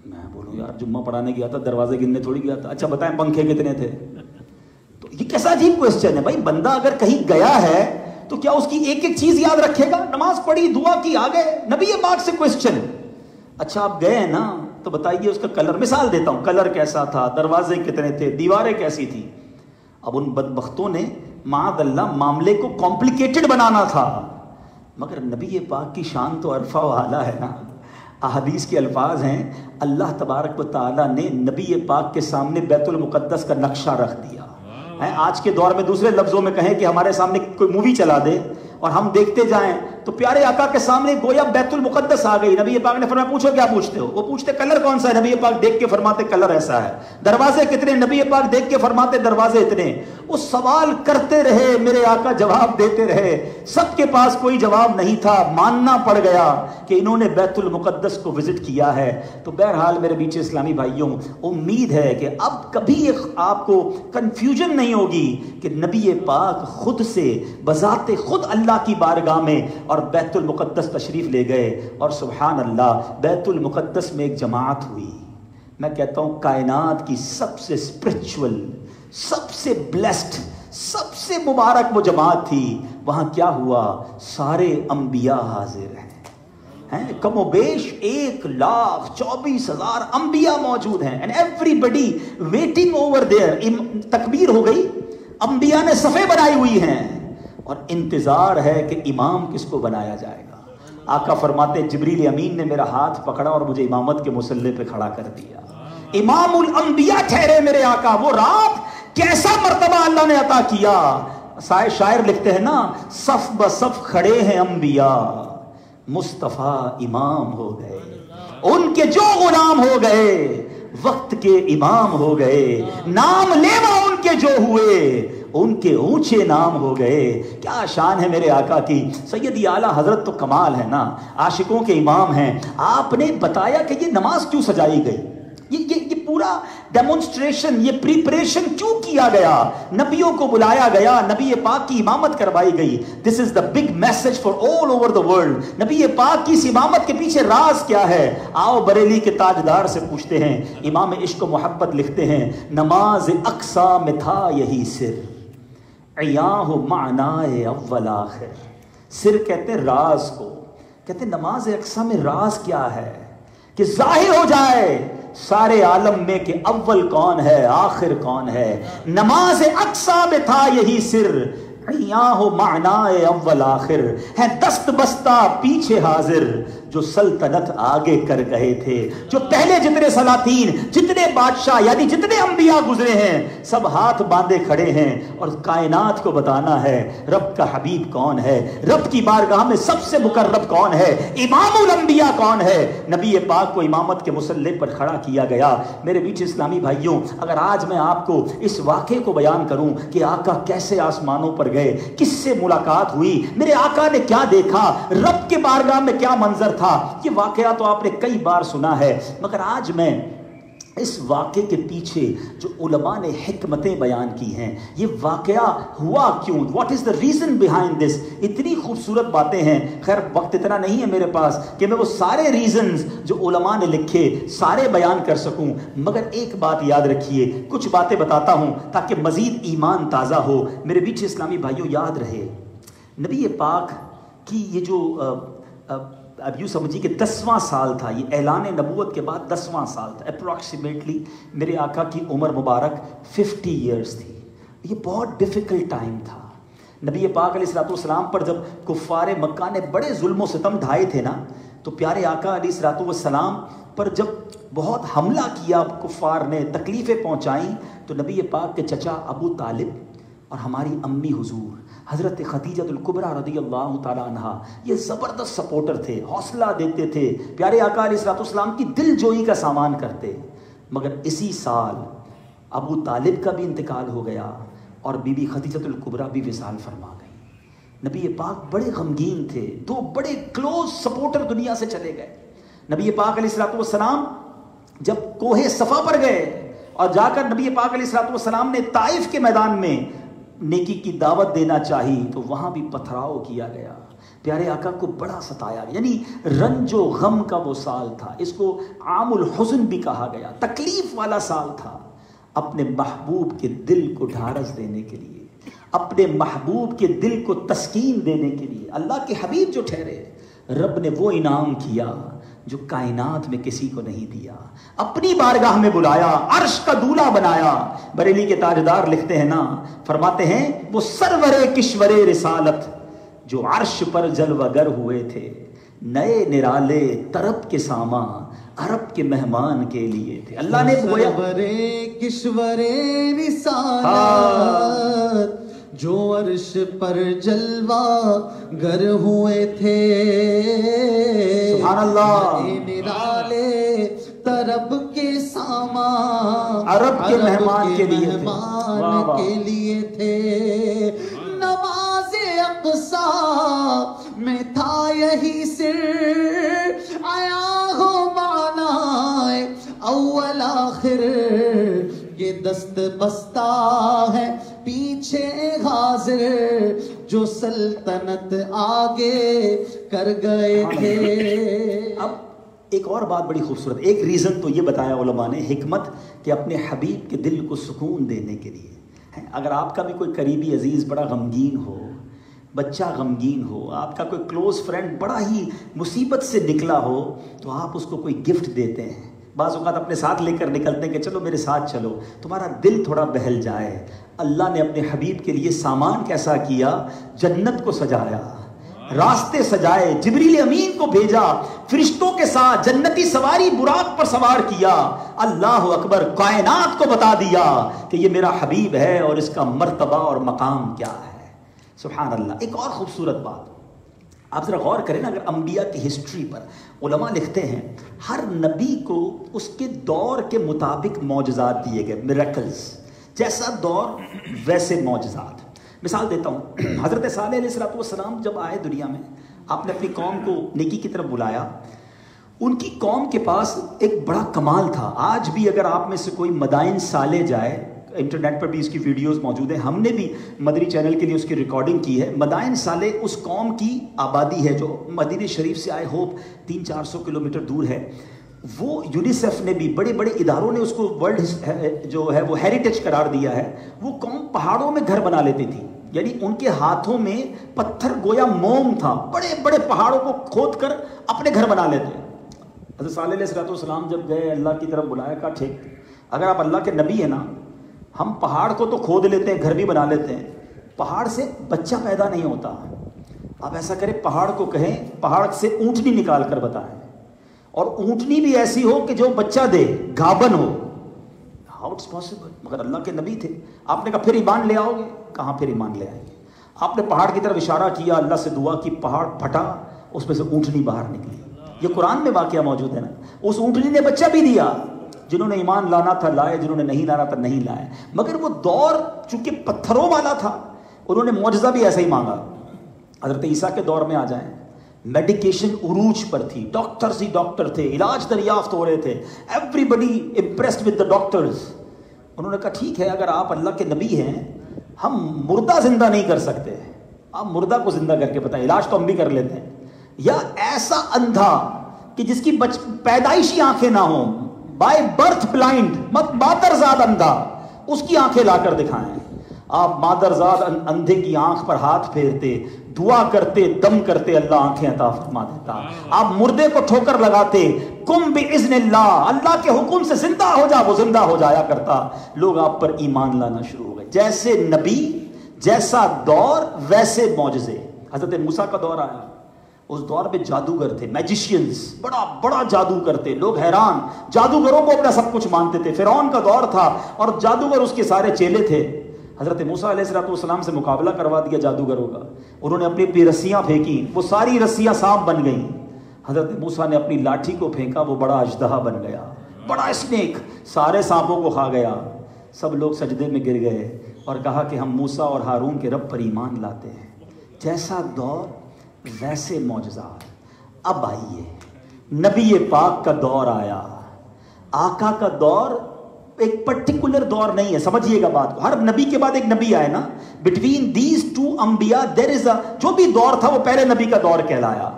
میں بولوں یار جمعہ پڑھانے گیا تھا، دروازے گننے تھوڑی گیا تھا. اچھا بتائیں پنکھے کتنے تھے؟ تو یہ کیسا عجیب کوسچن ہے بھائی. بندہ اگر کہیں گیا ہے تو کیا اس کی ایک ایک چیز یاد رکھے گا؟ نماز پڑھی، دعا کی، آ گئے. نبی پاک سے کوسچن. اچھا آپ گئے ہیں نا تو بتائیے اس کا کلر، مثال دیتا ہوں، کلر کیسا تھا، دروازے کتنے تھے، دیواریں کیسی تھی. اب ان بدبختوں نے معاذ اللہ معاملے کو کمپلیکیٹڈ بنانا تھا، مگر نبی پاک کی شان تو عرفہ و اعلیٰ ہے نا. احادیث کے الفاظ ہیں، اللہ تبارک و تعالیٰ نے نبی پاک کے سامنے بیت المقدس کا نقشہ رکھ دیا. آج کے دور میں دوسرے لفظوں میں کہیں کہ ہمارے سامنے کوئی مووی چلا دے اور ہم دیکھتے جائیں تو پیارے آقا کے سامنے گویا بیت المقدس آ گئی. نبی پاک نے فرمایا پوچھو کیا پوچھتے ہو؟ وہ پوچھتے کلر کون سا ہے، نبی پاک دیکھ کے فرماتے کلر ایسا ہے. دروازے کتنے، نبی پاک دیکھ کے فرماتے دروازے اتنے. وہ سوال کرتے رہے، میرے آقا جواب دیتے رہے. سب کے پاس کوئی جواب نہیں تھا، ماننا پڑ گیا کہ انہوں نے بیت المقدس کو وزٹ کیا ہے. تو بہرحال میرے بیچ اسلامی بھائیوں، امید ہے کہ اب کبھی آپ کو کنفیوژن نہیں ہوگی کہ نبی پاک خود سے بذات خود اللہ کی بارگاہ میں اور بیت المقدس تشریف لے گئے. اور سبحان اللہ بیت المقدس میں ایک جماعت ہوئی. میں کہتا ہوں کائنات کی سب سے اسپرچول، سب سے بلیسڈ، سب سے مبارک وہ جماعت تھی. وہاں کیا ہوا؟ سارے انبیاء حاضر ہیں، کم و بیش 1,24,000 انبیاء موجود ہیں. And everybody waiting over there. تکبیر ہو گئی، انبیاء نے صفیں بنائی ہوئی ہیں اور انتظار ہے کہ امام کس کو بنایا جائے گا. آقا فرماتے جبریل امین نے میرا ہاتھ پکڑا اور مجھے امامت کے مصلی پہ کھڑا کر دیا. امام الانبیاء ٹھہرے میرے آقا. وہ رات کیسا مرتبہ اللہ نے عطا کیا. شاعر لکھتے ہیں نا، صف بصف کھڑے ہیں انبیاء، مصطفیٰ امام ہو گئے. ان کے جو غلام ہو گئے وقت کے امام ہو گئے. نام لیوا ان کے جو ہوئے ان کے اونچے نام ہو گئے. کیا شان ہے میرے آقا کی. سیدی اعلیٰ حضرت تو کمال ہے نا، عاشقوں کے امام ہیں. آپ نے بتایا کہ یہ نماز کیوں سجائی گئی، یہ پورا ڈیمونسٹریشن، یہ پریپریشن کیوں کیا گیا. نبیوں کو بلایا گیا، نبی پاک کی امامت کروائی گئی. This is the big message for all over the world. نبی پاک کی اس امامت کے پیچھے راز کیا ہے؟ آؤ بریلی کے تاجدار سے پوچھتے ہیں. امام عشق و محبت لکھتے ہیں، نماز اقصا میں تھا یہی سر، عیاں معنائے اول آخر. سر کہتے راز کو، کہتے نماز اقصا میں راز کیا ہے کہ ظاہر ہو جائے سارے عالم میں کہ اول کون ہے آخر کون ہے. نماز اقصا میں تھا یہی سر، عیاں معنائے اول آخر. ہے دست بستہ پیچھے حاضر، جو سلطنت آگے کر گئے تھے، جو پہلے جتنے سلاطین، جتنے بادشاہ یعنی جتنے انبیاء گزرے ہیں، سب ہاتھ باندھے کھڑے ہیں اور کائنات کو بتانا ہے رب کا حبیب کون ہے، رب کی بارگاہ میں سب سے مقرب کون ہے، امام الانبیاء کون ہے۔ نبی پاک کو امامت کے مصلی پر کھڑا کیا گیا۔ میرے بیچ اسلامی بھائیوں، اگر آج میں آپ کو اس واقعے کو بیان کروں کہ آقا کیسے آسمانوں پر گئے، کس سے ملاقات ہوئی، میرے آقا نے کیا دیکھا، رب کے بارگاہ میں کیا منظر تھا، یہ واقعہ تو آپ نے کئی بار سنا ہے، مگر آج میں اس واقعے کے پیچھے جو علماء نے حکمتیں بیان کی ہیں، یہ واقعہ ہوا کیوں، what is the reason behind this, اتنی خوبصورت باتیں ہیں۔ خیر وقت اتنا نہیں ہے میرے پاس کہ میں وہ سارے ریزنز جو علماء نے لکھے سارے بیان کر سکوں، مگر ایک بات یاد رکھیے، کچھ باتیں بتاتا ہوں تاکہ مزید ایمان تازہ ہو۔ میرے بیچ اسلامی بھائیوں یاد رہے، نبی پاک کی یہ جو اب یوں سمجھیے کہ 10واں سال تھا، یہ اعلان نبوت کے بعد 10واں سال تھا، اپروکسیمیٹلی میرے آقا کی عمر مبارک 50 ایئرز تھی۔ یہ بہت ڈیفیکلٹ ٹائم تھا۔ نبی پاک علیہ الصلوۃ والسلام پر جب کفار مکہ نے بڑے ظلم و ستم ڈھائے تھے نا، تو پیارے آقا علیہ الصلوۃ والسلام پر جب بہت حملہ کیا کفار نے، تکلیفیں پہنچائیں، تو نبی پاک کے چچا ابو طالب اور ہماری امی حضور حضرت خدیجہ الکبریٰ رضی اللہ تعالیٰ عنہ یہ زبردست سپورٹر تھے، حوصلہ دیتے تھے، پیارے آقا علیہ الصلوۃ والسلام کی دل جوئی کا سامان کرتے۔ مگر اسی سال ابو طالب کا بھی انتقال ہو گیا اور بی بی خدیجہ الکبریٰ بھی وصال فرما گئی۔ نبی پاک بڑے غمگین تھے، دو بڑے کلوز سپورٹر دنیا سے چلے گئے۔ نبی پاک علیہ الصلوۃ والسلام جب کوہ صفا پر گئے اور جا کر نبی پاک علیہ الصلوۃ والسلام نے طائف کے میدان میں نیکی کی دعوت دینا چاہی، تو وہاں بھی پتھراؤ کیا گیا، پیارے آقا کو بڑا ستایا گیا، یعنی رنج و غم کا وہ سال تھا، اس کو عام الحزن بھی کہا گیا، تکلیف والا سال تھا۔ اپنے محبوب کے دل کو ڈھارس دینے کے لیے، اپنے محبوب کے دل کو تسکین دینے کے لیے اللہ کے حبیب جو ٹھہرے، رب نے وہ انعام کیا جو کائنات میں کسی کو نہیں دیا، اپنی بارگاہ میں بلایا، عرش کا دولہ بنایا۔ بریلی کے تاجدار لکھتے ہیں نا، فرماتے ہیں وہ سرور کشور رسالت جو عرش پر جلوہ گر ہوئے تھے، نئے نرالے طرب کے ساما عرب کے مہمان کے لیے تھے۔ اللہ نے سرور کشور رسالت جو عرش پر جلوہ گر ہوئے تھے، سبحان اللہ، نرالے طرب کے ساما عرب کے مہمان کے لیے تھے۔ نماز اقصی میں تھا یہی سر، آیا ہو معنی اول آخر، یہ دست بستہ ہے پیچھے حاضر، جو سلطنت آگے کر گئے تھے۔ اب ایک اور بات بڑی خوبصورت، ایک ریزن تو یہ بتایا علماء نے، حکمت کہ اپنے حبیب کے دل کو سکون دینے کے لیے۔ اگر آپ کا بھی کوئی قریبی عزیز بڑا غمگین ہو، بچہ غمگین ہو، آپ کا کوئی کلوز فرینڈ بڑا ہی مصیبت سے نکلا ہو، تو آپ اس کو کوئی گفٹ دیتے ہیں، بعض اوقات اپنے ساتھ لے کر نکلتے ہیں کہ چلو میرے ساتھ چلو، تمہارا دل تھوڑا بہل جائے۔ اللہ نے اپنے حبیب کے لیے سامان کیسا کیا، جنت کو سجایا، راستے سجائے، جبریل امین کو بھیجا، فرشتوں کے ساتھ جنتی سواری براق پر سوار کیا، اللہ اکبر، کائنات کو بتا دیا کہ یہ میرا حبیب ہے اور اس کا مرتبہ اور مقام کیا ہے۔ سبحان اللہ۔ ایک اور خوبصورت بات آپ ذرا غور کریں نا، اگر انبیاء کی ہسٹری پر علماء لکھتے ہیں ہر نبی کو اس کے دور کے مطابق معجزات دیے گئے، میریکلز، جیسا دور ویسے معجزات۔ مثال دیتا ہوں، حضرت صالح علیہ السلام جب آئے دنیا میں، آپ نے اپنی قوم کو نیکی کی طرف بلایا، ان کی قوم کے پاس ایک بڑا کمال تھا۔ آج بھی اگر آپ میں سے کوئی مدائن صالح جائے، انٹرنیٹ پر بھی اس کی ویڈیوز موجود ہیں، ہم نے بھی مدری چینل کے لیے اس کی ریکارڈنگ کی ہے۔ مدائن صالح اس قوم کی آبادی ہے جو مدینہ شریف سے آئے ہوپ 300-400 کلومیٹر دور ہے۔ وہ یونیسیف نے بھی، بڑے بڑے اداروں نے اس کو ورلڈ جو ہے وہ ہیریٹیج قرار دیا ہے۔ وہ قوم پہاڑوں میں گھر بنا لیتی تھی، یعنی ان کے ہاتھوں میں پتھر گویا موم تھا، بڑے بڑے پہاڑوں کو کھود کر اپنے گھر بنا لیتے۔ حضرت صالح علیہ السلام جب گئے، اللہ کی طرف بلایا، کہا ٹھیک، اگر آپ اللہ کے نبی ہیں نا، ہم پہاڑ کو تو کھود لیتے ہیں، گھر بھی بنا لیتے ہیں، پہاڑ سے بچہ پیدا نہیں ہوتا۔ آپ ایسا کریں پہاڑ کو کہیں پہاڑ سے اونٹنی نکال کر بتائیں, اور اونٹنی بھی ایسی ہو کہ جو بچہ دے, گابن ہو. How it's possible? مگر اللہ کے نبی تھے. آپ نے کہا پھر ایمان لے آؤ گے؟ کہاں پھر ایمان لے آئیں گے؟ آپ نے پہاڑ کی طرف اشارہ کیا, اللہ سے دعا کی, پہاڑ پھٹا, اس میں سے اونٹنی باہر نکلی. یہ قرآن میں واقعہ موجود ہے نا. اس اونٹنی نے بچہ بھی دیا. جنہوں نے ایمان لانا تھا لائے, جنہوں نے نہیں لانا تھا نہیں لائے. مگر وہ دور چونکہ پتھروں والا تھا, انہوں نے معجزہ بھی ایسا ہی مانگا. حضرت عیسیٰ کے دور میں آ جائیں, میڈیکیشن عروج پر تھی, ڈاکٹرز ہی ڈاکٹر تھے, علاج دریافت ہو رہے تھے, everybody impressed with the doctors. انہوں نے کہا ٹھیک ہے, اگر آپ اللہ کے نبی ہیں, ہم مردہ زندہ نہیں کر سکتے, آپ مردہ کو زندہ کر کے بتائیں, علاج تو ہم بھی کر لیتے ہیں. یا ایسا اندھا کہ جس کی پیدائشی آنکھیں نہ ہوں, بائی برتھ بلائنڈ, مادرزاد اندھا, اس کی آنکھیں لا کر دکھائیں. آپ مادرزاد اندھے کی آنکھ پر ہاتھ پھیرتے, دعا کرتے, دم کرتے, اللہ آنکھیں عطا فرما دیتا. آپ مردے کو ٹھوکر لگاتے, کم باذن اللہ, اللہ کے حکم سے زندہ ہو جا, وہ زندہ ہو جایا کرتا. لوگ آپ پر ایمان لانا شروع ہو گئے. جیسے نبی, جیسا دور ویسے معجزے. حضرت موسیٰ کا دور آیا, اس دور میں جادوگر تھے, میجیشینز, بڑا بڑا جادو کرتے, لوگ حیران, جادوگروں کو اپنا سب کچھ مانتے تھے. فرعون کا دور تھا اور جادوگر اس کے سارے چیلے تھے. حضرت موسیٰ علیہ السلام سے مقابلہ کروا دیا جادوگروں کا. انہوں نے اپنی اپنی رسیاں پھینکی, وہ ساری رسیاں سانپ بن گئیں. حضرت موسیٰ نے اپنی لاٹھی کو پھینکا, وہ بڑا اژدہا بن گیا, بڑا اسنیک, سارے سانپوں کو کھا گیا. سب لوگ سجدے میں گر گئے اور کہا کہ ہم موسیٰ اور ہارون کے رب پر ایمان لاتے ہیں. جیسا دور ویسے معجزات. اب آئیے, نبی پاک کا دور آیا. آقا کا دور ایک پرٹیکولر دور نہیں ہے, سمجھیے گا بات کو. ہر نبی کے بعد ایک نبی آئے نا. بٹوین دیز ٹو انبیاء دیر از اے, جو بھی دور تھا وہ پہلے نبی کا دور کہلایا.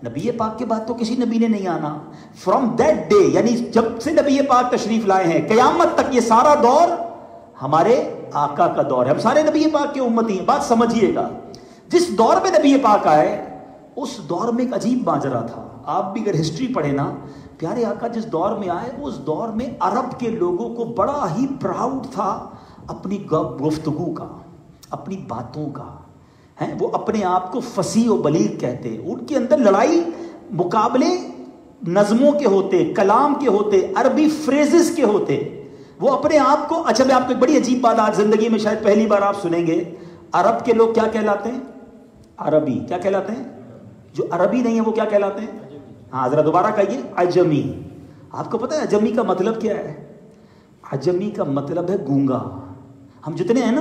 نبی پاک کے بعد تو کسی نبی نے نہیں آنا. فرام دیٹ ڈے, یعنی جب سے نبی پاک تشریف لائے ہیں, قیامت تک یہ سارا دور ہمارے آقا کا دور ہے. ہم سارے نبی پاک کے امتی ہیں. بات سمجھیے گا, جس دور میں نبی پاک آئے اس دور میں ایک عجیب ماجرا تھا. آپ بھی اگر ہسٹری پڑھیں نا, پیارے آقا جس دور میں آئے, اس دور میں عرب کے لوگوں کو بڑا ہی پراؤڈ تھا اپنی گفتگو کا, اپنی باتوں کا. ہیں وہ اپنے آپ کو فصیح و بلیغ کہتے. ان کے اندر لڑائی مقابلے نظموں کے ہوتے, کلام کے ہوتے, عربی فریزز کے ہوتے. وہ اپنے آپ کو, اچھا میں آپ کو ایک بڑی عجیب بات آج زندگی میں شاید پہلی بار آپ سنیں گے. عرب کے لوگ کیا کہلاتے ہیں؟ عربی. کیا کہلاتے ہیں؟ جو عربی نہیں ہے وہ کیا کہلاتے ہیں؟ ہاں ذرا دوبارہ کہیے, عجمی. آپ کو پتہ ہے عجمی کا مطلب کیا ہے؟ عجمی کا مطلب ہے گونگا. ہم جتنے ہیں نا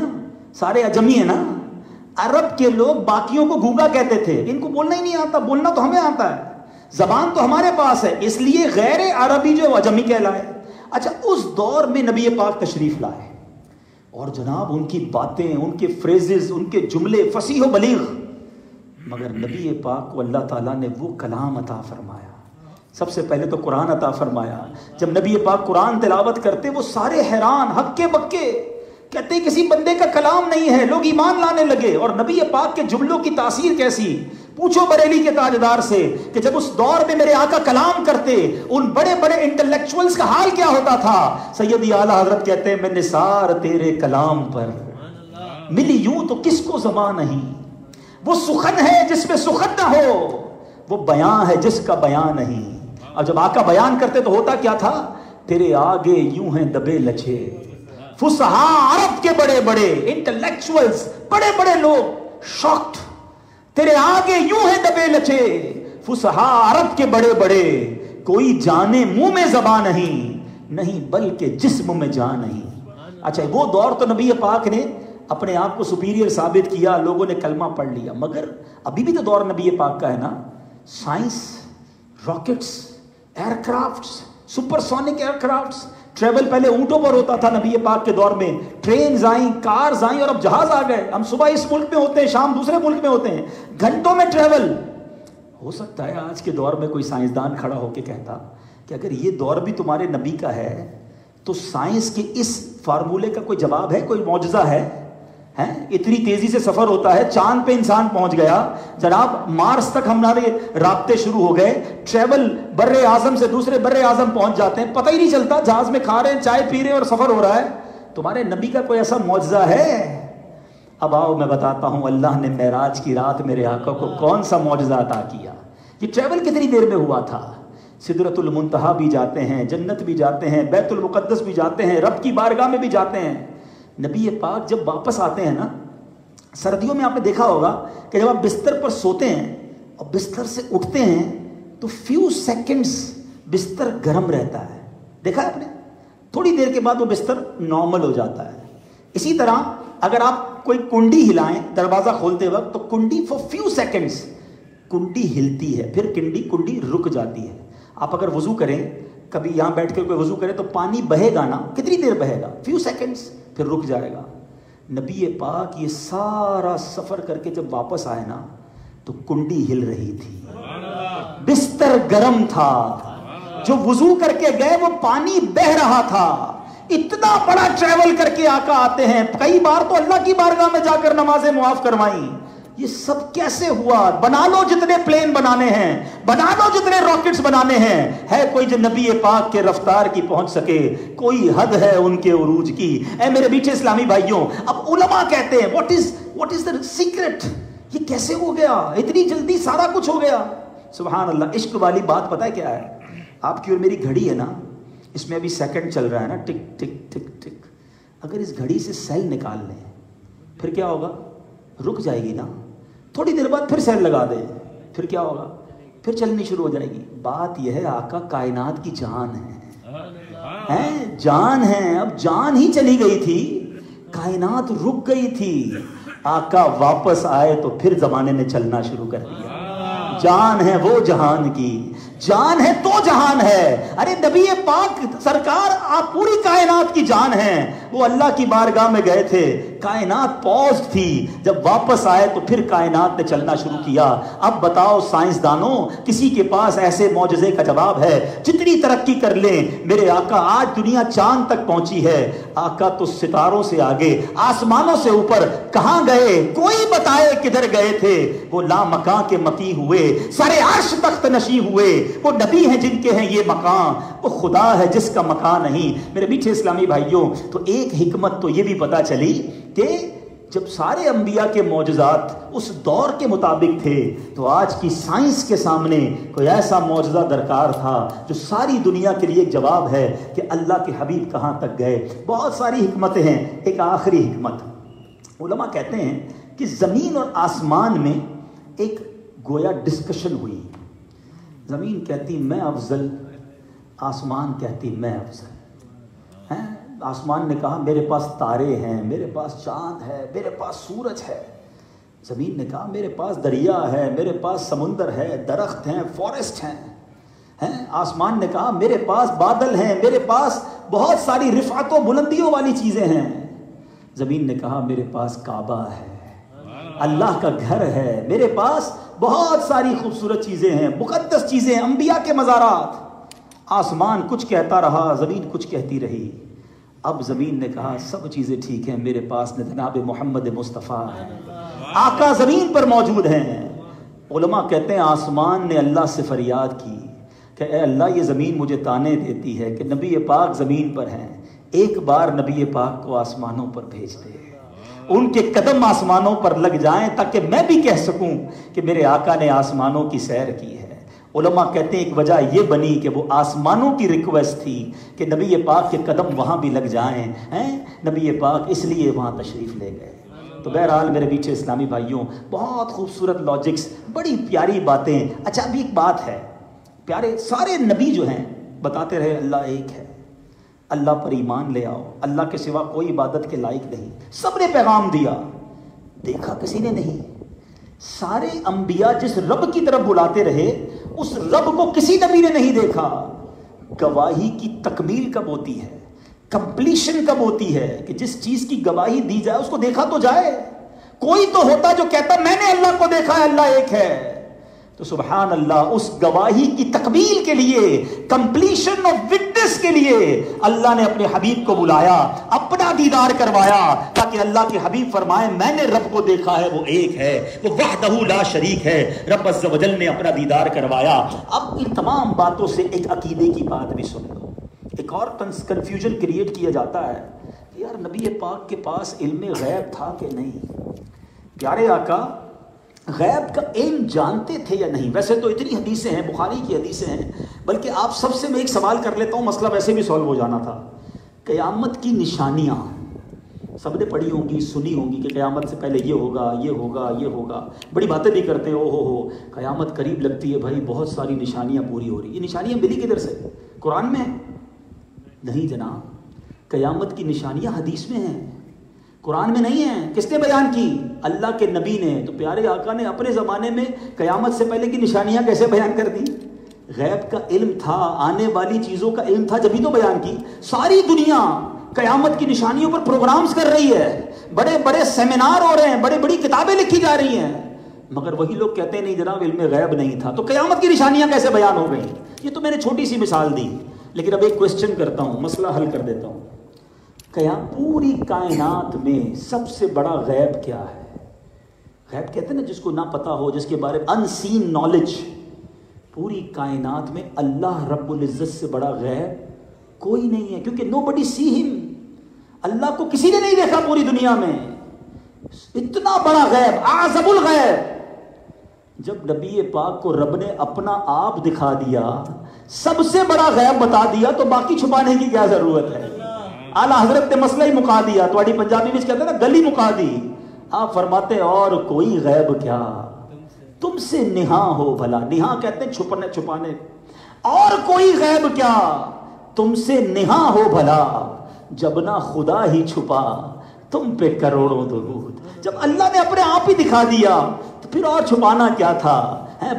سارے عجمی ہیں نا. عرب کے لوگ باقیوں کو گونگا کہتے تھے, ان کو بولنا ہی نہیں آتا, بولنا تو ہمیں آتا ہے, زبان تو ہمارے پاس ہے, اس لیے غیر عربی جو عجمی کہلائے. اچھا اس دور میں نبی پاک تشریف لائے اور جناب ان کی باتیں, ان کے فریزز, ان کے جملے فصیح و بلیغ. مگر نبی پاک کو اللہ تعالیٰ نے وہ کلام عطا فرمایا. سب سے پہلے تو قرآن عطا فرمایا. جب نبی پاک قرآن تلاوت کرتے وہ سارے حیران, ہکے بکے, کہتے کسی بندے کا کلام نہیں ہے. لوگ ایمان لانے لگے. اور نبی پاک کے جملوں کی تاثیر کیسی, پوچھو بریلی کے تاجدار سے کہ جب اس دور میں میرے آقا کلام کرتے ان بڑے بڑے انٹلیکچوئلز کا حال کیا ہوتا تھا. سیدی اعلیٰ حضرت کہتے ہیں میں نثار تیرے کلام پر ملی یوں تو کس کو زبان نہیں. وہ سخن ہے جس میں سخن نہ ہو, وہ بیان ہے جس کا بیان نہیں. اور جب آقا بیان کرتے تو ہوتا کیا تھا, تیرے آگے یوں ہیں دبے لچھے. فصحاء عرب کے بڑے بڑے انٹلیکچوئلز, بڑے بڑے لوگ شاکڈ, تیرے آگے یوں ہیں دبے لچھے. فصحاء عرب کے بڑے بڑے, کوئی جانے منہ میں زبان نہیں بلکہ جسم میں جان نہیں. اچھا وہ دور تو نبی پاک نے اپنے آپ کو سپیریئر ثابت کیا, لوگوں نے کلمہ پڑھ لیا. مگر ابھی بھی تو دور نبی پاک کا ہے نا. Science, rockets, aircrafts, supersonic aircrafts, travel پہلے اونٹوں پر ہوتا تھا نبی پاک کے دور میں. ٹرینز آئیں, کارز آئیں, اور اب جہاز آ گئے. ہم صبح اس ملک میں ہوتے ہیں, شام دوسرے ملک میں ہوتے ہیں, گھنٹوں میں ٹریول. ہو سکتا ہے آج کے دور میں کوئی سائنسدان کھڑا ہو کے کہتا کہ اگر یہ دور بھی تمہارے نبی کا ہے تو سائنس کے اس فارمولے کا کوئی جواب ہے, کوئی معجزہ ہے. اتنی تیزی سے سفر ہوتا ہے, چاند پہ انسان پہنچ گیا جناب, مارس تک ہمارے رابطے شروع ہو گئے, ٹریول بر اعظم سے دوسرے بر اعظم پہنچ جاتے ہیں, پتہ ہی نہیں چلتا, جہاز میں کھا رہے ہیں, چائے پی رہے ہیں اور سفر ہو رہا ہے. تمہارے نبی کا کوئی ایسا معجزہ ہے؟ اب آؤ میں بتاتا ہوں اللہ نے معراج کی رات میرے آقا کو کون سا معجزہ عطا کیا. یہ ٹریول کتنی دیر میں ہوا تھا؟ سدرۃ المنتہا بھی جاتے ہیں، جنت بھی جاتے ہیں، بیت المقدس بھی جاتے ہیں، رب کی بارگاہ میں بھی جاتے ہیں. نبی پاک جب واپس آتے ہیں نا، سردیوں میں آپ نے دیکھا ہوگا کہ جب آپ بستر پر سوتے ہیں اور بستر سے اٹھتے ہیں تو فیو سیکنڈز بستر گرم رہتا ہے. دیکھا ہے آپ نے؟ تھوڑی دیر کے بعد وہ بستر نارمل ہو جاتا ہے. اسی طرح اگر آپ کوئی کنڈی ہلائیں دروازہ کھولتے وقت تو کنڈی فور فیو سیکنڈز کنڈی ہلتی ہے، پھر کنڈی رک جاتی ہے. آپ اگر وضو کریں، کبھی یہاں بیٹھ کے کوئی وضو کرے تو پانی بہے گا نا، کتنی دیر بہے گا؟ فیو سیکنڈز، پھر رک جائے گا. نبی پاک یہ سارا سفر کر کے جب واپس آئے نا تو کنڈی ہل رہی تھی، بستر گرم تھا، جو وضو کر کے گئے وہ پانی بہ رہا تھا. اتنا بڑا ٹریول کر کے آقا آتے ہیں، کئی بار تو اللہ کی بارگاہ میں جا کر نمازیں معاف کروائیں. یہ سب کیسے ہوا؟ بنا لو جتنے پلین بنانے ہیں، بنا لو جتنے راکٹس بنانے ہیں، ہے کوئی جو نبی پاک کے رفتار کی پہنچ سکے؟ کوئی حد ہے ان کے عروج کی؟ اے میرے میٹھے اسلامی بھائیوں، اب علماء کہتے ہیں what is the secret؟ یہ کیسے ہو گیا؟ اتنی جلدی سارا کچھ ہو گیا. سبحان اللہ. عشق والی بات پتہ ہے کیا ہے؟ آپ کی اور میری گھڑی ہے نا، اس میں ابھی سیکنڈ چل رہا ہے نا، ٹک ٹک ٹک ٹک. اگر اس گھڑی سے سیل نکال لیں پھر کیا ہوگا؟ رک جائے گی نا. تھوڑی دیر بعد پھر سیل لگا دیں، پھر کیا ہوگا؟ پھر چلنی شروع ہو جائے گی. بات یہ ہے آقا کائنات کی جان ہے، جان ہے. اب جان ہی چلی گئی تھی، کائنات رک گئی تھی. آقا واپس آئے تو پھر زمانے نے چلنا شروع کر دیا. جان ہے وہ جہان کی، جان ہے تو جہان ہے. ارے نبی پاک سرکار آپ پوری کائنات کی جان ہیں. وہ اللہ کی بارگاہ میں گئے تھے، کائنات پوزڈ تھی، جب واپس آئے تو پھر کائنات نے چلنا شروع کیا. اب بتاؤ سائنسدانوں، کسی کے پاس ایسے معجزے کا جواب ہے؟ جتنی ترقی کر لیں، میرے آقا آج دنیا چاند تک پہنچی ہے، آقا تو ستاروں سے آگے، آسمانوں سے اوپر کہاں گئے؟ کوئی بتائے کدھر گئے تھے؟ وہ لامکاں کے مکی ہوئے، سارے عرش تخت نشی ہوئے. وہ نبی ہیں جن کے ہیں یہ مقام، وہ خدا ہے جس کا مکان نہیں. میرے میٹھے اسلامی بھائیوں، تو ایک حکمت تو یہ بھی پتا چلی کہ جب سارے انبیاء کے معجزات اس دور کے مطابق تھے تو آج کی سائنس کے سامنے کوئی ایسا معجزہ درکار تھا جو ساری دنیا کے لیے ایک جواب ہے کہ اللہ کے حبیب کہاں تک گئے. بہت ساری حکمتیں ہیں. ایک آخری حکمت، علماء کہتے ہیں کہ زمین اور آسمان میں ایک گویا ڈسکشن ہوئی. زمین کہتی میں افضل، آسمان کہتی میں افضل. آسمان نے کہا میرے پاس تارے ہیں، میرے پاس چاند ہے، میرے پاس سورج ہے. زمین نے کہا میرے پاس دریا ہے، میرے پاس سمندر ہے، درخت ہیں، فارسٹ ہیں. آسمان نے کہا میرے پاس بادل ہیں، میرے پاس بہت ساری رفعت و بلندیوں والی چیزیں ہیں. زمین نے کہا میرے پاس کعبہ ہے، اللہ کا گھر ہے، میرے پاس بہت ساری خوبصورت چیزیں ہیں، مقدس چیزیں ہیں، انبیاء کے مزارات. آسمان کچھ کہتا رہا، زمین کچھ کہتی رہی. اب زمین نے کہا سب چیزیں ٹھیک ہیں، میرے پاس جناب محمد مصطفیٰ ہے، آقا زمین پر موجود ہیں. علماء کہتے ہیں آسمان نے اللہ سے فریاد کی کہ اے اللہ یہ زمین مجھے تانے دیتی ہے کہ نبی پاک زمین پر ہیں، ایک بار نبی پاک کو آسمانوں پر بھیج دے، ان کے قدم آسمانوں پر لگ جائیں تاکہ میں بھی کہہ سکوں کہ میرے آقا نے آسمانوں کی سیر کی ہے. علماء کہتے ہیں ایک وجہ یہ بنی کہ وہ آسمانوں کی ریکویسٹ تھی کہ نبی پاک کے قدم وہاں بھی لگ جائیں. نبی پاک اس لیے وہاں تشریف لے گئے. تو بہرحال میرے بیچے اسلامی بھائیوں، بہت خوبصورت لاجکس، بڑی پیاری باتیں. اچھا ابھی ایک بات ہے، پیارے سارے نبی جو ہیں بتاتے رہے اللہ ایک ہے، اللہ پر ایمان لے آؤ، اللہ کے سوا کوئی عبادت کے لائق نہیں. سب نے پیغام دیا، دیکھا کسی نے نہیں. سارے انبیاء جس رب کی طرف بلاتے رہے اس رب کو کسی نبی نے نہیں دیکھا. گواہی کی تکمیل کب ہوتی ہے، کمپلیشن کب ہوتی ہے کہ جس چیز کی گواہی دی جائے اس کو دیکھا تو جائے. کوئی تو ہوتا جو کہتا میں نے اللہ کو دیکھا ہے، اللہ ایک ہے. تو سبحان اللہ، اس گواہی کی تکمیل کے لیے، کمپلیشن آف وٹنس کے لیے اللہ نے اپنے حبیب کو بلایا، اپنا دیدار کروایا تاکہ اللہ کے حبیب فرمائے میں نے رب کو دیکھا ہے، وہ ایک ہے، وہ وحدہ لا شریک ہے. رب عز و جل نے اپنا دیدار کروایا. اب ان تمام باتوں سے ایک عقیدے کی بات بھی سن لو. ایک اور کنفیوژن کریٹ کیا جاتا ہے کہ یار نبی پاک کے پاس علم غیب تھا کہ نہیں. پیارے آقا غیب کا علم جانتے تھے یا نہیں؟ ویسے تو اتنی حدیثیں ہیں، بخاری کی حدیثیں ہیں، بلکہ آپ سب سے میں ایک سوال کر لیتا ہوں، مسئلہ ویسے بھی سالو ہو جانا تھا۔ قیامت کی نشانیاں سب نے پڑھی ہوں گی، سنی ہوں گی کہ قیامت سے پہلے یہ ہوگا، یہ ہوگا، یہ ہوگا، بڑی باتیں بھی کرتے ہیں، او ہو قیامت قریب لگتی ہے بھائی، بہت ساری نشانیاں پوری ہو رہی۔ یہ نشانیاں ملی کدھر سے؟ قرآن میں نہیں جناب، قیامت کی نشانیاں حدیث میں ہیں، قرآن میں نہیں ہیں۔ کس نے بیان کی؟ اللہ کے نبی نے۔ تو پیارے آقا نے اپنے زمانے میں قیامت سے پہلے کی نشانیاں کیسے بیان کر دی؟ غیب کا علم تھا، آنے والی چیزوں کا علم تھا، جبھی تو بیان کی۔ ساری دنیا قیامت کی نشانیوں پر پروگرامز کر رہی ہے، بڑے بڑے سیمینار ہو رہے ہیں، بڑی بڑی کتابیں لکھی جا رہی ہیں، مگر وہی لوگ کہتے ہیں نہیں جناب علم غیب نہیں تھا۔ تو قیامت کی نشانیاں کیسے بیان ہو گئیں؟ یہ تو میں نے چھوٹی سی مثال دی، لیکن اب ایک کوسچن کرتا ہوں، مسئلہ حل کر دیتا ہوں۔ پوری کائنات میں سب سے بڑا غیب کیا ہے؟ غیب کہتے ہیں نا جس کو نہ پتا ہو، جس کے بارے میں انسین نالج۔ پوری کائنات میں اللہ رب العزت سے بڑا غیب کوئی نہیں ہے، کیونکہ نو بڈی سی ہم، اللہ کو کسی نے نہیں دیکھا پوری دنیا میں۔ اتنا بڑا غیب، اعظم الغیب، جب نبی پاک کو رب نے اپنا آپ دکھا دیا، سب سے بڑا غیب بتا دیا، تو باقی چھپانے کی کیا ضرورت ہے؟ اعلیٰ حضرت نے مسئلہ ہی مکا دیا، تھوڑی پنجابی میں کہتے ہیں نا گلی مکا دی۔ آپ فرماتے ہیں اور کوئی غیب کیا تم سے نہاں ہو بھلا، نہاں کہتے ہیں چھپنے چھپانے، اور کوئی غیب کیا تم سے نہاں ہو بھلا، جب نہ خدا ہی چھپا تم پہ کروڑوں درود۔ جب اللہ نے اپنے آپ ہی دکھا دیا تو پھر اور چھپانا کیا تھا؟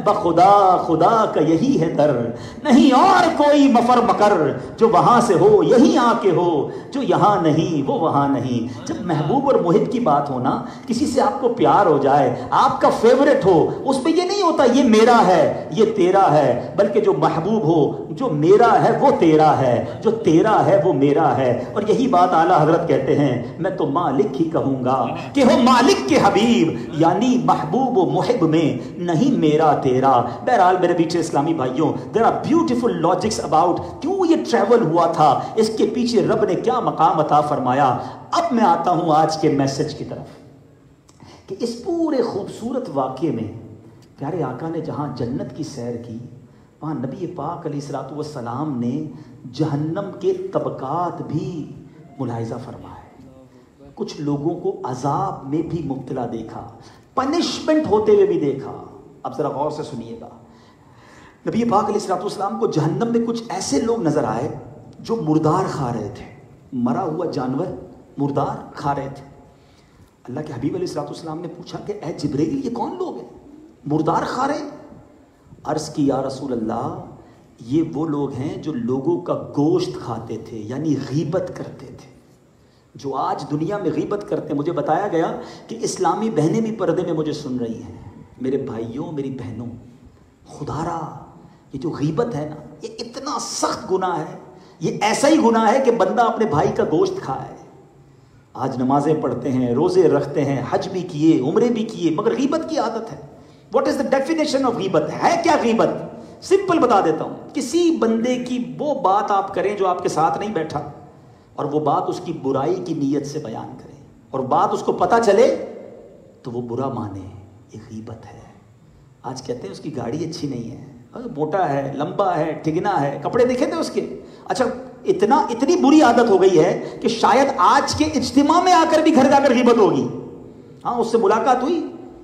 بخدا خدا کا یہی ہے در، نہیں اور کوئی مفر مکر، جو وہاں سے ہو یہی آ کے ہو، جو یہاں نہیں وہ وہاں نہیں۔ جب محبوب اور محب کی بات ہونا، کسی سے آپ کو پیار ہو جائے، آپ کا فیورٹ ہو، اس پہ یہ نہیں ہوتا یہ میرا ہے یہ تیرا ہے، بلکہ جو محبوب ہو، جو میرا ہے وہ تیرا ہے، جو تیرا ہے وہ میرا ہے۔ اور یہی بات اعلیٰ حضرت کہتے ہیں، میں تو مالک ہی کہوں گا کہ ہو مالک کے حبیب، یعنی محبوب و محب میں نہیں میرا تیرا۔ بہرحال میرے پیچھے اسلامی بھائیوں، there are beautiful logics about کیوں یہ ٹریول ہوا تھا، اس کے پیچھے رب نے کیا مقام عطا فرمایا۔ اب میں آتا ہوں آج کے میسج کی طرف، کہ اس پورے خوبصورت واقعے میں پیارے آقا نے جہاں جنت کی سیر کی، وہاں نبی پاک علیہ الصلوۃ والسلام نے جہنم کے طبقات بھی ملاحظہ فرمائے، کچھ لوگوں کو عذاب میں بھی مبتلا دیکھا، پنشمنٹ ہوتے ہوئے بھی دیکھا۔ اب ذرا غور سے سنیے گا، نبی پاک علیہ الصلوۃ والسلام کو جہنم میں کچھ ایسے لوگ نظر آئے جو مردار کھا رہے تھے، مرا ہوا جانور مردار کھا رہے تھے۔ اللہ کے حبیب علیہ الصلوۃ والسلام نے پوچھا کہ اے جبرائیل یہ کون لوگ ہیں مردار کھا رہے ہیں؟ عرض کی یا رسول اللہ یہ وہ لوگ ہیں جو لوگوں کا گوشت کھاتے تھے، یعنی غیبت کرتے تھے، جو آج دنیا میں غیبت کرتے ہیں۔ مجھے بتایا گیا کہ اسلامی بہنیں بھی پردے میں مجھے سن رہی ہیں۔ میرے بھائیوں میری بہنوں، خدا را یہ جو غیبت ہے نا، یہ اتنا سخت گناہ ہے، یہ ایسا ہی گناہ ہے کہ بندہ اپنے بھائی کا گوشت کھائے۔ آج نمازیں پڑھتے ہیں، روزے رکھتے ہیں، حج بھی کیے، عمرے بھی کیے، مگر غیبت کی عادت ہے۔ What is the definition of غیبت؟ ہے کیا غیبت؟ سمپل بتا دیتا ہوں، کسی بندے کی وہ بات آپ کریں جو آپ کے ساتھ نہیں بیٹھا، اور وہ بات اس کی برائی کی نیت سے بیان کریں، اور بات اس کو پتہ چلے تو وہ برا مانے، یہ غیبت ہے۔ آج کہتے ہیں اس کی گاڑی اچھی نہیں ہے، موٹا ہے، لمبا ہے، ٹھگنا ہے، کپڑے دیکھے تھے اس کے، اچھا اتنی بری عادت ہو گئی ہے کہ شاید آج کے اجتماع میں آ کر بھی گھر جا کر غیبت ہوگی۔ ہاں اس سے ملاقات ہوئی،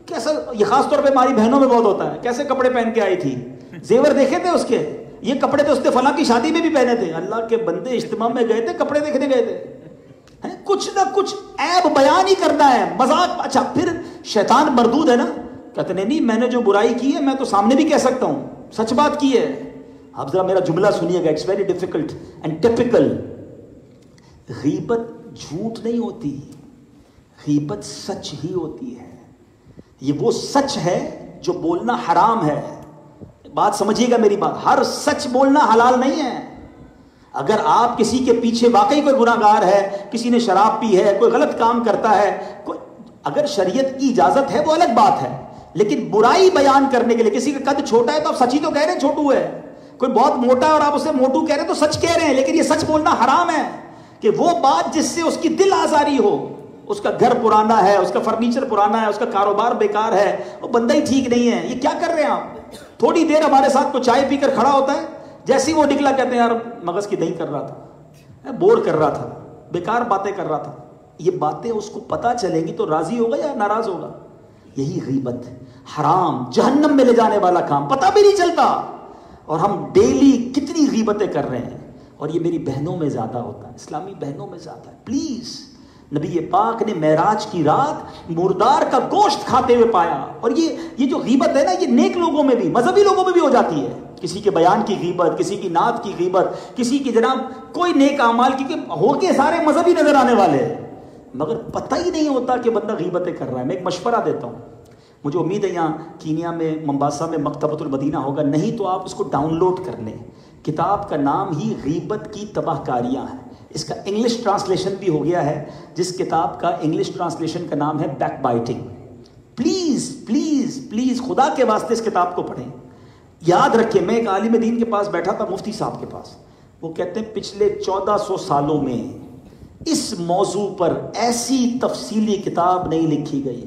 کیسا، یہ خاص طور پہ ہماری بہنوں میں بہت ہوتا ہے، کیسے کپڑے پہن کے آئی تھی، زیور دیکھے تھے اس کے، یہ کپڑے تو اس نے فلاں کی شادی میں بھی پہنے تھے۔ اللہ کے بندے اجتماع میں گئے تھے، کپڑے دیکھنے گئے تھے، کچھ نہ کچھ عیب بیان ہی کرنا ہے، مذاق۔ اچھا پھر شیطان مردود ہے نا، کہتے نہیں میں نے جو برائی کی ہے میں تو سامنے بھی کہہ سکتا ہوں، سچ بات کی ہے۔ اب ذرا میرا جملہ سنیے گا، it's very difficult and typical. غیبت جھوٹ نہیں ہوتی، غیبت سچ ہی ہوتی ہے۔ یہ وہ سچ ہے جو بولنا حرام ہے۔ بات سمجھیے گا میری بات، ہر سچ بولنا حلال نہیں ہے۔ اگر آپ کسی کے پیچھے واقعی کوئی گناہ گار ہے، کسی نے شراب پی ہے، کوئی غلط کام کرتا ہے، اگر شریعت کی اجازت ہے وہ الگ بات ہے، لیکن برائی بیان کرنے کے لیے، کسی کا قد چھوٹا ہے تو آپ سچ ہی تو کہہ رہے ہیں چھوٹو ہے، کوئی بہت موٹا ہے اور آپ اسے موٹو کہہ رہے ہیں تو سچ کہہ رہے ہیں، لیکن یہ سچ بولنا حرام ہے کہ وہ بات جس سے اس کی دل آزاری ہو، اس کا گھر پرانا ہے، اس کا فرنیچر پرانا ہے، اس کا کاروبار بیکار ہے، وہ بندہ ہی ٹھیک نہیں ہے. یہ کیا کر رہے ہیں آپ؟ تھوڑی دیر ہمارے ساتھ کو چائے پی کر کھڑا ہوتا ہے، جیسے ہی وہ نکلا کہتے ہیں یار مغز کی دہی کر رہا تھا، بور کر رہا تھا، بیکار باتیں کر رہا تھا. یہ باتیں اس کو پتہ چلیں گی تو راضی ہوگا یا ناراض ہوگا؟ یہی غیبت، حرام، جہنم میں لے جانے والا کام، پتہ بھی نہیں چلتا. اور ہم ڈیلی کتنی غیبتیں کر رہے ہیں. اور یہ میری بہنوں میں زیادہ ہوتا ہے، اسلامی بہنوں میں زیادہ ہے. پلیز، نبی پاک نے معراج کی رات مردار کا گوشت کھاتے ہوئے پایا. اور یہ جو غیبت ہے نا، یہ نیک لوگوں میں بھی، مذہبی لوگوں میں بھی ہو جاتی ہے. کسی کے بیان کی غیبت، کسی کی نعت کی غیبت، کسی کی جناب کوئی نیک اعمال کی، ہو کے سارے مذہبی نظر آنے والے ہیں، مگر پتہ ہی نہیں ہوتا کہ بندہ غیبتیں کر رہا ہے. میں ایک مشورہ دیتا ہوں، مجھے امید ہے یہاں کینیا میں ممباسا میں مکتبۃ المدینہ ہوگا، نہیں تو آپ اس کو ڈاؤن لوڈ کر لیں. کتاب کا نام ہی غیبت کی تباہ کاریاں ہے. اس کا انگلش ٹرانسلیشن بھی ہو گیا ہے، جس کتاب کا انگلش ٹرانسلیشن کا نام ہے back biting. Please please please خدا کے واسطے اس کتاب کو پڑھیں. یاد رکھیں، میں ایک عالم دین کے پاس بیٹھا تھا، مفتی صاحب کے پاس. وہ کہتے ہیں پچھلے 1400 سالوں میں اس موضوع پر ایسی تفصیلی کتاب نہیں لکھی گئی.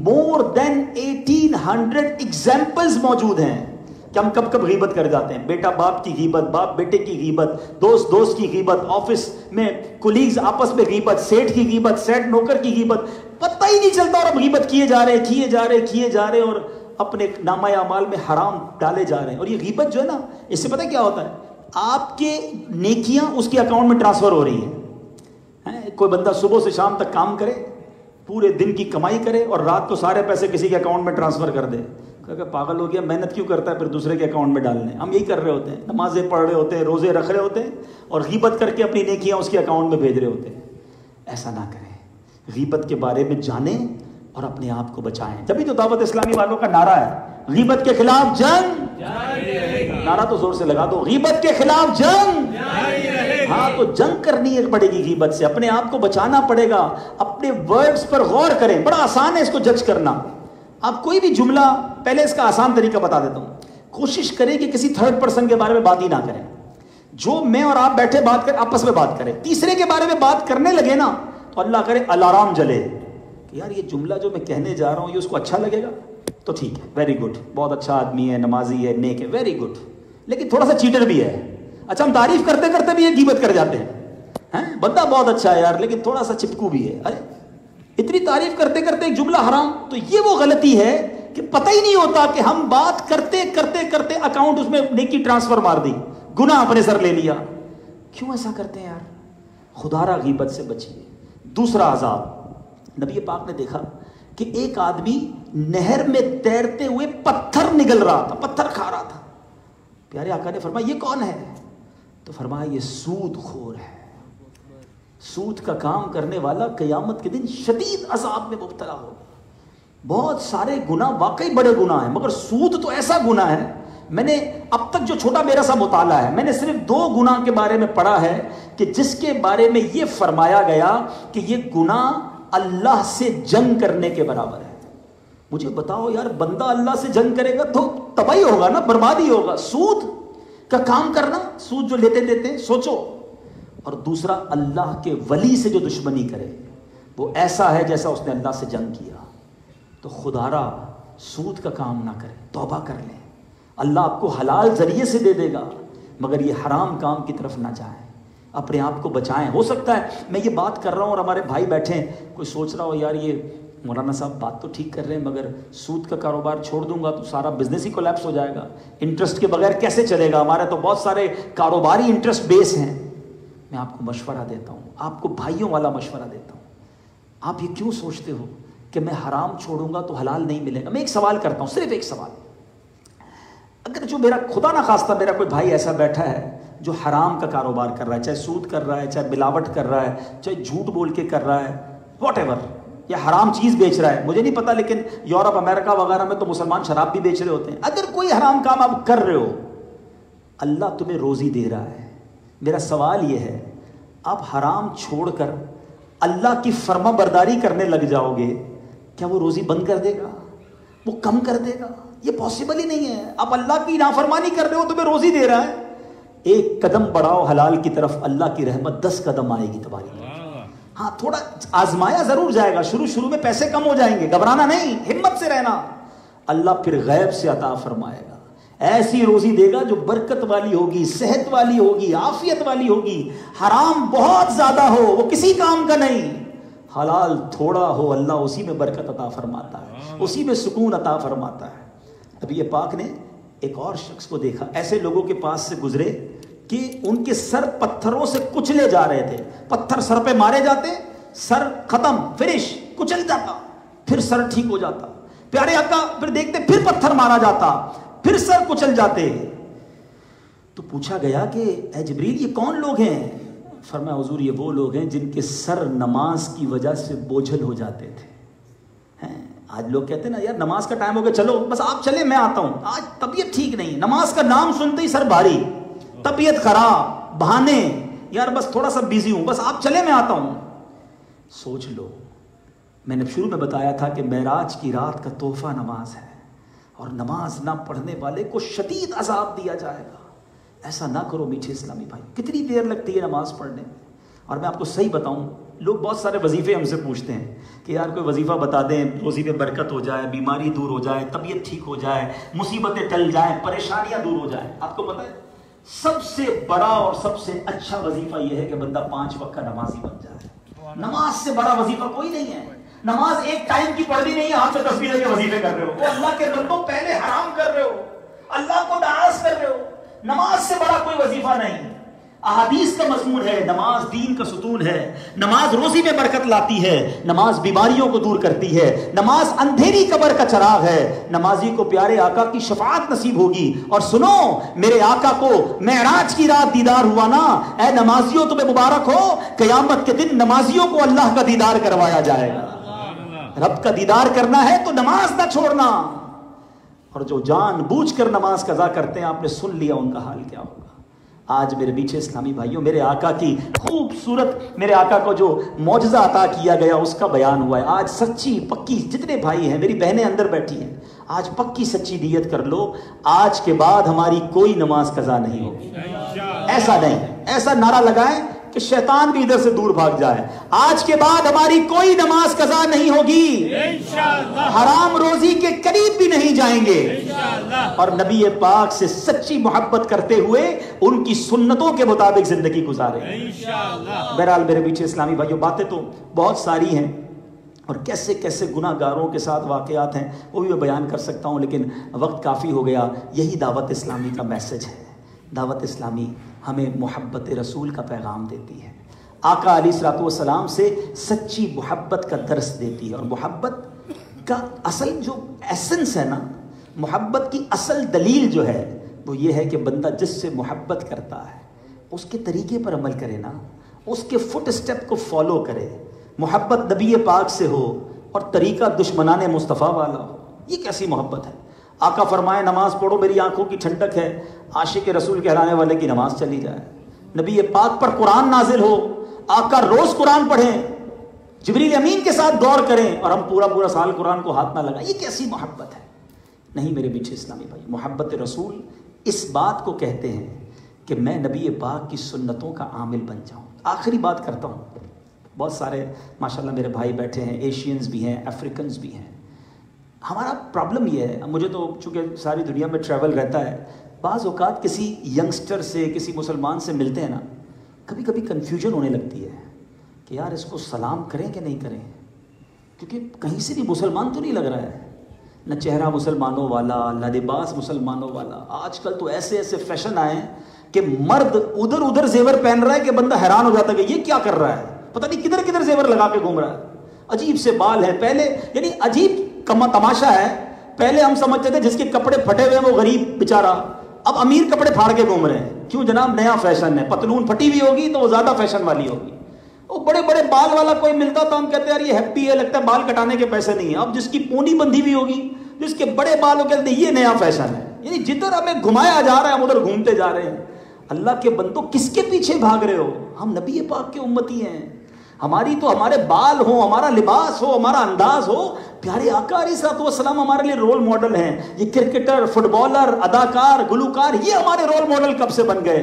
مور دین 1800 ایگزامپلز موجود ہیں کہ ہم کب کب غیبت کر جاتے ہیں. بیٹا باپ کی غیبت، باپ بیٹے کی غیبت، دوست دوست کی غیبت، آفس میں کولیگز آپس میں غیبت، سیٹ کی غیبت، سیٹ نوکر کی غیبت، پتہ ہی نہیں چلتا. اور ہم غیبت کیے جا رہے اور اپنے نامہ اعمال میں حرام ڈالے جا رہے ہیں. اور یہ غیبت جو ہے نا، اس سے پتہ کیا ہوتا ہے؟ آپ کے نیکیاں اس کے اکاؤنٹ میں ٹرانسفر ہو رہی ہیں. کوئی بندہ صبح سے شام تک کام کرے، پورے دن کی کمائی کرے، اور رات کو سارے پیسے کسی کے اکاؤنٹ میں ٹرانسفر کر دے. کہ پاگل ہو گیا، محنت کیوں کرتا ہے پھر دوسرے کے اکاؤنٹ میں ڈالنے. ہم یہی کر رہے ہوتے ہیں، نمازیں پڑھ رہے ہوتے ہیں، روزے رکھ رہے ہوتے ہیں، اور غیبت کر کے اپنی نیکیاں اس کے اکاؤنٹ میں بھیج رہے ہوتے ہیں. ایسا نہ کریں. غیبت کے بارے میں جانیں اور اپنے آپ کو بچائیں. جبھی تو دعوت اسلامی والوں کا نعرہ ہے غیبت کے خلاف جنگ. نعرہ تو زور سے لگا دو، غیبت کے خلاف جنگ. ہاں تو جنگ کرنی پڑے گی غیبت سے، اپنے آپ کو بچانا پڑے گا. اپنے ورڈز پر غور کریں، بڑا آسان ہے اس کو جج کرنا. آپ کوئی بھی جملہ، پہلے اس کا آسان طریقہ بتا دیتا ہوں. کوشش کریں کہ کسی تھرڈ پرسن کے بارے میں بات ہی نہ کریں. جو میں اور آپ بیٹھے بات کریں، آپس میں بات کریں. تیسرے کے بارے میں بات کرنے لگے نا تو اللہ کرے الارم جلے کہ یار یہ جملہ جو میں کہنے جا رہا ہوں یہ اس کو اچھا لگے گا تو ٹھیک ہے، ویری گڈ، بہت اچھا آدمی ہے، نمازی ہے، نیک ہے، ویری گڈ. لیکن تھوڑا سا چیٹر بھی ہے. اچھا، ہم تعریف کرتے کرتے بھی یہ غیبت کر جاتے ہیں. بندہ بہت اچھا ہے یار، لیکن تھوڑا سا چپکو بھی ہے. ارے اتنی تعریف کرتے کرتے ایک جملہ حرام. تو یہ وہ غلطی ہے کہ پتہ ہی نہیں ہوتا کہ ہم بات کرتے کرتے کرتے اکاؤنٹ اس میں نیکی ٹرانسفر مار دی، گناہ اپنے سر لے لیا. کیوں ایسا کرتے ہیں یار؟ خدا را غیبت سے بچیے. دوسرا عذاب، نبی پاک نے دیکھا کہ ایک آدمی نہر میں تیرتے ہوئے پتھر نگل رہا تھا، پتھر کھا رہا تھا. پیارے آقا نے فرمایا یہ کون ہے؟ تو فرمایا یہ سود خور ہے. سود کا کام کرنے والا قیامت کے دن شدید عذاب میں مبتلا ہو. بہت سارے گناہ واقعی بڑے گناہ ہیں، مگر سود تو ایسا گناہ ہے. میں نے اب تک جو چھوٹا میرا سا مطالعہ ہے، میں نے صرف 2 گناہ کے بارے میں پڑھا ہے کہ جس کے بارے میں یہ فرمایا گیا کہ یہ گناہ اللہ سے جنگ کرنے کے برابر ہے. مجھے بتاؤ یار، بندہ اللہ سے جنگ کرے گا تو تباہی ہوگا نا، بربادی ہوگا. سود کا کام کرنا، سود جو لیتے دیتے، سوچو. اور دوسرا، اللہ کے ولی سے جو دشمنی کرے وہ ایسا ہے جیسا اس نے اللہ سے جنگ کیا. تو خدا را سود کا کام نہ کرے، توبہ کر لیں. اللہ آپ کو حلال ذریعے سے دے دے گا، مگر یہ حرام کام کی طرف نہ جائیں. اپنے آپ کو بچائیں. ہو سکتا ہے میں یہ بات کر رہا ہوں اور ہمارے بھائی بیٹھے ہیں، کوئی سوچ رہا ہو یار یہ مولانا صاحب بات تو ٹھیک کر رہے ہیں، مگر سود کا کاروبار چھوڑ دوں گا تو سارا بزنس ہی کولیپس ہو جائے گا، انٹرسٹ کے بغیر کیسے چلے گا؟ ہمارے تو بہت سارے کاروباری انٹرسٹ بیس ہیں. میں آپ کو مشورہ دیتا ہوں، آپ کو بھائیوں والا مشورہ دیتا ہوں. آپ یہ کیوں سوچتے ہو کہ میں حرام چھوڑوں گا تو حلال نہیں ملے گا؟ میں ایک سوال کرتا ہوں، صرف ایک سوال. اگر جو میرا خدا نہ خواستہ میرا کوئی بھائی ایسا بیٹھا ہے جو حرام کا کاروبار کر رہا ہے، چاہے سود کر رہا ہے، چاہے ملاوٹ کر رہا ہے، چاہے جھوٹ بول کے کر رہا ہے، واٹ ایور، یا حرام چیز بیچ رہا ہے، مجھے نہیں پتا، لیکن یورپ امریکہ وغیرہ میں تو مسلمان شراب بھی بیچ رہے ہوتے ہیں. اگر کوئی حرام کام آپ کر رہے ہو، اللہ تمہیں روزی دے رہا ہے. میرا سوال یہ ہے، آپ حرام چھوڑ کر اللہ کی فرما برداری کرنے لگ جاؤ گے، کیا وہ روزی بند کر دے گا؟ وہ کم کر دے گا؟ یہ پاسبل ہی نہیں ہے. آپ اللہ کی نافرمانی کر رہے ہو، تمہیں روزی دے رہا ہے. ایک قدم بڑھاؤ حلال کی طرف، اللہ کی رحمت 10 قدم آئے گی تمہاری طرف. ہاں تھوڑا آزمایا ضرور جائے گا, شروع میں پیسے کم ہو جائیں گے, گھبرانا نہیں, ہمت سے رہنا. اللہ پھر غیب سے عطا فرمائے گا, ایسی روزی دے گا جو برکت والی ہوگی, صحت والی ہوگی, عافیت والی ہوگی. حرام بہت زیادہ ہو وہ کسی کام کا نہیں, حلال تھوڑا ہو اللہ اسی میں برکت عطا فرماتا ہے, اسی میں سکون عطا فرماتا ہے. نبی پاک نے ایک اور شخص کو دیکھا, ایسے لوگوں کے پاس سے گزرے کہ ان کے سر پتھروں سے کچلے جا رہے تھے. پتھر سر پہ مارے جاتے, سر ختم, فنش, کچل جاتا, پھر سر ٹھیک ہو جاتا. پیارے آقا پھر دیکھتے پھر پتھر مارا جاتا, پھر سر کچل جاتے. تو پوچھا گیا کہ اے جبریل یہ کون لوگ ہیں؟ فرمایا حضور یہ وہ لوگ ہیں جن کے سر نماز کی وجہ سے بوجھل ہو جاتے تھے. آج لوگ کہتے ہیں نا یار نماز کا ٹائم ہو گیا, چلو بس آپ چلے میں آتا ہوں. آج طبیعت ٹھیک نہیں, نماز کا نام سنتے ہی سر بھاری, طبیعت خراب, بہانے, یار بس تھوڑا سا بیزی ہوں, بس آپ چلے میں آتا ہوں. سوچ لو, میں نے شروع میں بتایا تھا کہ معراج کی رات کا تحفہ نماز ہے, اور نماز نہ پڑھنے والے کو شدید عذاب دیا جائے گا. ایسا نہ کرو میٹھے اسلامی بھائی. کتنی دیر لگتی ہے نماز پڑھنے میں؟ اور میں آپ کو صحیح بتاؤں, لوگ بہت سارے وظیفے ہم سے پوچھتے ہیں کہ یار کوئی وظیفہ بتا دیں, روزی میں برکت ہو جائے, بیماری دور ہو جائے, طبیعت ٹھیک ہو جائے, مصیبتیں ٹل جائیں, پریشانیاں دور ہو جائیں. آپ کو پتہ ہے سب سے بڑا اور سب سے اچھا وظیفہ یہ ہے کہ بندہ 5 وقت کا نمازی بن جائے. نماز سے بڑا وظیفہ کوئی نہیں ہے. نماز ایک ٹائم کی پڑھنی نہیں ہے, ہاتھ سے تسبیح لے کے وظیفے کر رہے ہو, وہ اللہ کے بندوں پہلے حرام کر رہے ہو, اللہ کو ناراض کر رہے ہو. نماز سے بڑا کوئی وظیفہ نہیں. احادیث کا مضمون ہے نماز دین کا ستون ہے, نماز روزی میں برکت لاتی ہے, نماز بیماریوں کو دور کرتی ہے, نماز اندھیری قبر کا چراغ ہے. نمازی کو پیارے آقا کی شفاعت نصیب ہوگی. اور سنو, میرے آقا کو معراج کی رات دیدار ہوا نا, اے نمازیوں تمہیں مبارک ہو, قیامت کے دن نمازیوں کو اللہ کا دیدار کروایا جائے گا. رب کا دیدار کرنا ہے تو نماز نہ چھوڑنا. اور جو جان بوجھ کر نماز قضا کرتے ہیں, آپ نے سن لیا ان کا حال کیا ہوگا. آج میرے پیچھے اسلامی بھائیوں, میرے آقا کی خوبصورت, میرے آقا کو جو معجزہ عطا کیا گیا اس کا بیان ہوا ہے. آج سچی پکی, جتنے بھائی ہیں, میری بہنیں اندر بیٹھی ہیں, آج پکی سچی نیت کر لو, آج کے بعد ہماری کوئی نماز قضا نہیں ہوگی. ایسا نہیں, ایسا نعرہ لگائیں کہ شیطان بھی ادھر سے دور بھاگ جائے. آج کے بعد ہماری کوئی نماز قضا نہیں ہوگی, حرام روزی کے قریب بھی نہیں جائیں گے, اور نبی پاک سے سچی محبت کرتے ہوئے ان کی سنتوں کے مطابق زندگی گزارے. بہرحال میرے پیچھے اسلامی بھائیوں, باتیں تو بہت ساری ہیں اور کیسے کیسے گناہ گاروں کے ساتھ واقعات ہیں وہ بھی میں بیان کر سکتا ہوں, لیکن وقت کافی ہو گیا. یہی دعوت اسلامی کا میسج ہے. دعوت اسلامی ہمیں محبت رسول کا پیغام دیتی ہے, آقا علیہ الصلوۃ والسلام سے سچی محبت کا درس دیتی ہے. اور محبت کا اصل جو ایسنس ہے نا, محبت کی اصل دلیل جو ہے وہ یہ ہے کہ بندہ جس سے محبت کرتا ہے اس کے طریقے پر عمل کرے نا, اس کے فٹ اسٹیپ کو فالو کرے. محبت نبی پاک سے ہو اور طریقہ دشمنان مصطفیٰ والا ہو, یہ کیسی محبت ہے؟ آقا فرمائے نماز پڑھو میری آنکھوں کی ٹھنڈک ہے, عاشق رسول کہلانے والے کی نماز چلی جائے. نبی پاک پر قرآن نازل ہو, آقا روز قرآن پڑھیں, جبریل امین کے ساتھ دور کریں, اور ہم پورا سال قرآن کو ہاتھ نہ لگائیں. یہ کیسی محبت ہے؟ نہیں میرے پیچھے اسلامی بھائی, محبت رسول اس بات کو کہتے ہیں کہ میں نبی پاک کی سنتوں کا عامل بن جاؤں. آخری بات کرتا ہوں, بہت سارے ماشاءاللہ میرے بھائی بیٹھے ہیں, ایشینز بھی ہیں, افریکنز بھی ہیں. ہمارا پرابلم یہ ہے, مجھے تو چونکہ ساری دنیا میں ٹریول رہتا ہے, بعض اوقات کسی ینگسٹر سے, کسی مسلمان سے ملتے ہیں نا, کبھی کبھی کنفیوژن ہونے لگتی ہے کہ یار اس کو سلام کریں کہ نہیں کریں, کیونکہ کہیں سے بھی مسلمان تو نہیں لگ رہا ہے, نہ چہرہ مسلمانوں والا, نہ لباس مسلمانوں والا. آج کل تو ایسے ایسے فیشن آئے ہیں کہ مرد ادھر ادھر زیور پہن رہا ہے کہ بندہ حیران ہو جاتا ہے کہ یہ کیا کر رہا ہے, پتہ نہیں کدھر کدھر زیور لگا کے گھوم رہا ہے. عجیب سے بال ہیں پہلے, یعنی عجیب تماشا ہے. پہلے ہم سمجھتے تھے جس کے کپڑے پھٹے ہوئے ہیں وہ غریب بیچارہ, اب امیر کپڑے پھاڑ کے گھوم رہے ہیں. کیوں جناب؟ نیا فیشن ہے, پتلون پھٹی ہوئی ہوگی تو وہ زیادہ فیشن والی ہوگی. وہ بڑے بڑے بال والا کوئی ملتا تو ہم کہتے ہیں یار یہ ہیپی ہے, لگتا ہے بال کٹانے کے پیسے نہیں ہیں. اب جس کی پونی بندھی ہوئی ہوگی, جس کے بڑے بال ہو, کہتے ہیں یہ نیا فیشن ہے. یعنی جدھر ہمیں گھمایا جا رہا ہے ہم ادھر گھومتے جا رہے ہیں. اللہ کے بندوں کس کے پیچھے بھاگ رہے ہو؟ ہم نبی پاک کے امتی ہیں. ہماری تو ہمارے بال ہو, ہمارا لباس ہو, ہمارا انداز ہو, پیارے آقا علیہ الصلوۃ والسلام ہمارے لیے رول ماڈل ہیں. یہ کرکٹر, فٹ بالر, اداکار, گلوکار, یہ ہمارے رول ماڈل کب سے بن گئے؟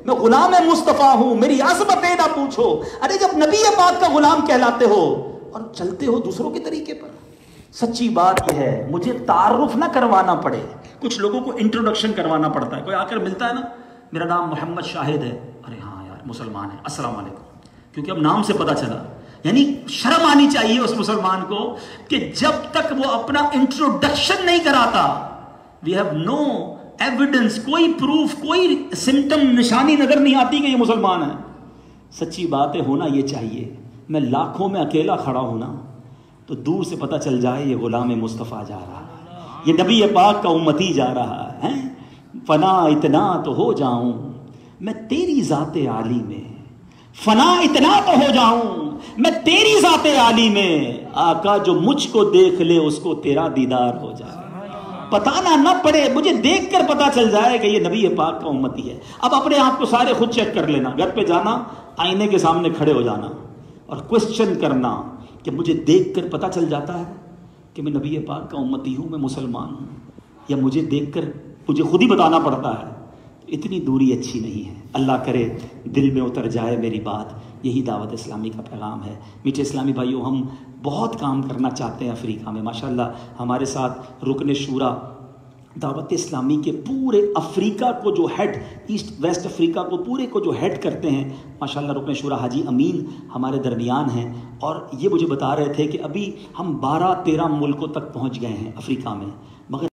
میں غلام مصطفیٰ ہوں، میری عظمتیں نہ پوچھو۔ ارے جب نبی پاک کا غلام کہلاتے ہو اور چلتے ہو دوسروں کے طریقے پر، سچی بات یہ ہے مجھے تعارف نہ کروانا پڑے۔ کچھ لوگوں کو انٹروڈکشن کروانا پڑتا ہے، کوئی آ کر ملتا ہے نا، میرا نام محمد شاہد ہے، ارے ہاں یار مسلمان ہے، السلام علیکم، کیونکہ اب نام سے پتہ چلا۔ یعنی شرم آنی چاہیے اس مسلمان کو کہ جب تک وہ اپنا انٹروڈکشن نہیں کراتا، وی ہیو نو ایویڈنس، کوئی پروف، کوئی سمٹم، نشانی نظر نہیں آتی کہ یہ مسلمان ہے۔ سچی بات ہے، ہونا یہ چاہیے۔ میں لاکھوں میں اکیلا کھڑا ہوں نا تو دور سے پتہ چل جائے یہ غلام مصطفیٰ جا رہا ہے، یہ نبی پاک کا امتی جا رہا ہے۔ فنا اتنا تو ہو جاؤں میں تیری ذات عالی میں، فنا اتنا تو ہو جاؤں میں تیری ذات عالی میں، آقا جو مجھ کو دیکھ لے اس کو تیرا دیدار ہو جائے۔ بتانا نہ پڑے، مجھے دیکھ کر پتا چل جائے کہ یہ نبی پاک کا امتی ہے۔ اب اپنے آپ کو سارے خود چیک کر لینا، گھر پہ جانا، آئینے کے سامنے کھڑے ہو جانا اور کوسچن کرنا کہ مجھے دیکھ کر پتا چل جاتا ہے کہ میں نبی پاک کا امتی ہوں، میں مسلمان ہوں، یا مجھے دیکھ کر مجھے خود ہی بتانا پڑتا ہے۔ اتنی دوری اچھی نہیں ہے۔ اللہ کرے دل میں اتر جائے میری بات۔ یہی دعوت اسلامی کا پیغام ہے۔ میٹھے اسلامی بھائیوں، ہم بہت کام کرنا چاہتے ہیں افریقہ میں۔ ماشاءاللہ ہمارے ساتھ رکن شورا دعوت اسلامی کے پورے افریقہ کو جو ہیڈ، ایسٹ ویسٹ افریقہ کو پورے کو جو ہیڈ کرتے ہیں، ماشاءاللہ رکن شورا حاجی امین ہمارے درمیان ہیں، اور یہ مجھے بتا رہے تھے کہ ابھی ہم 12-13 ملکوں تک پہنچ گئے ہیں افریقہ میں، مگر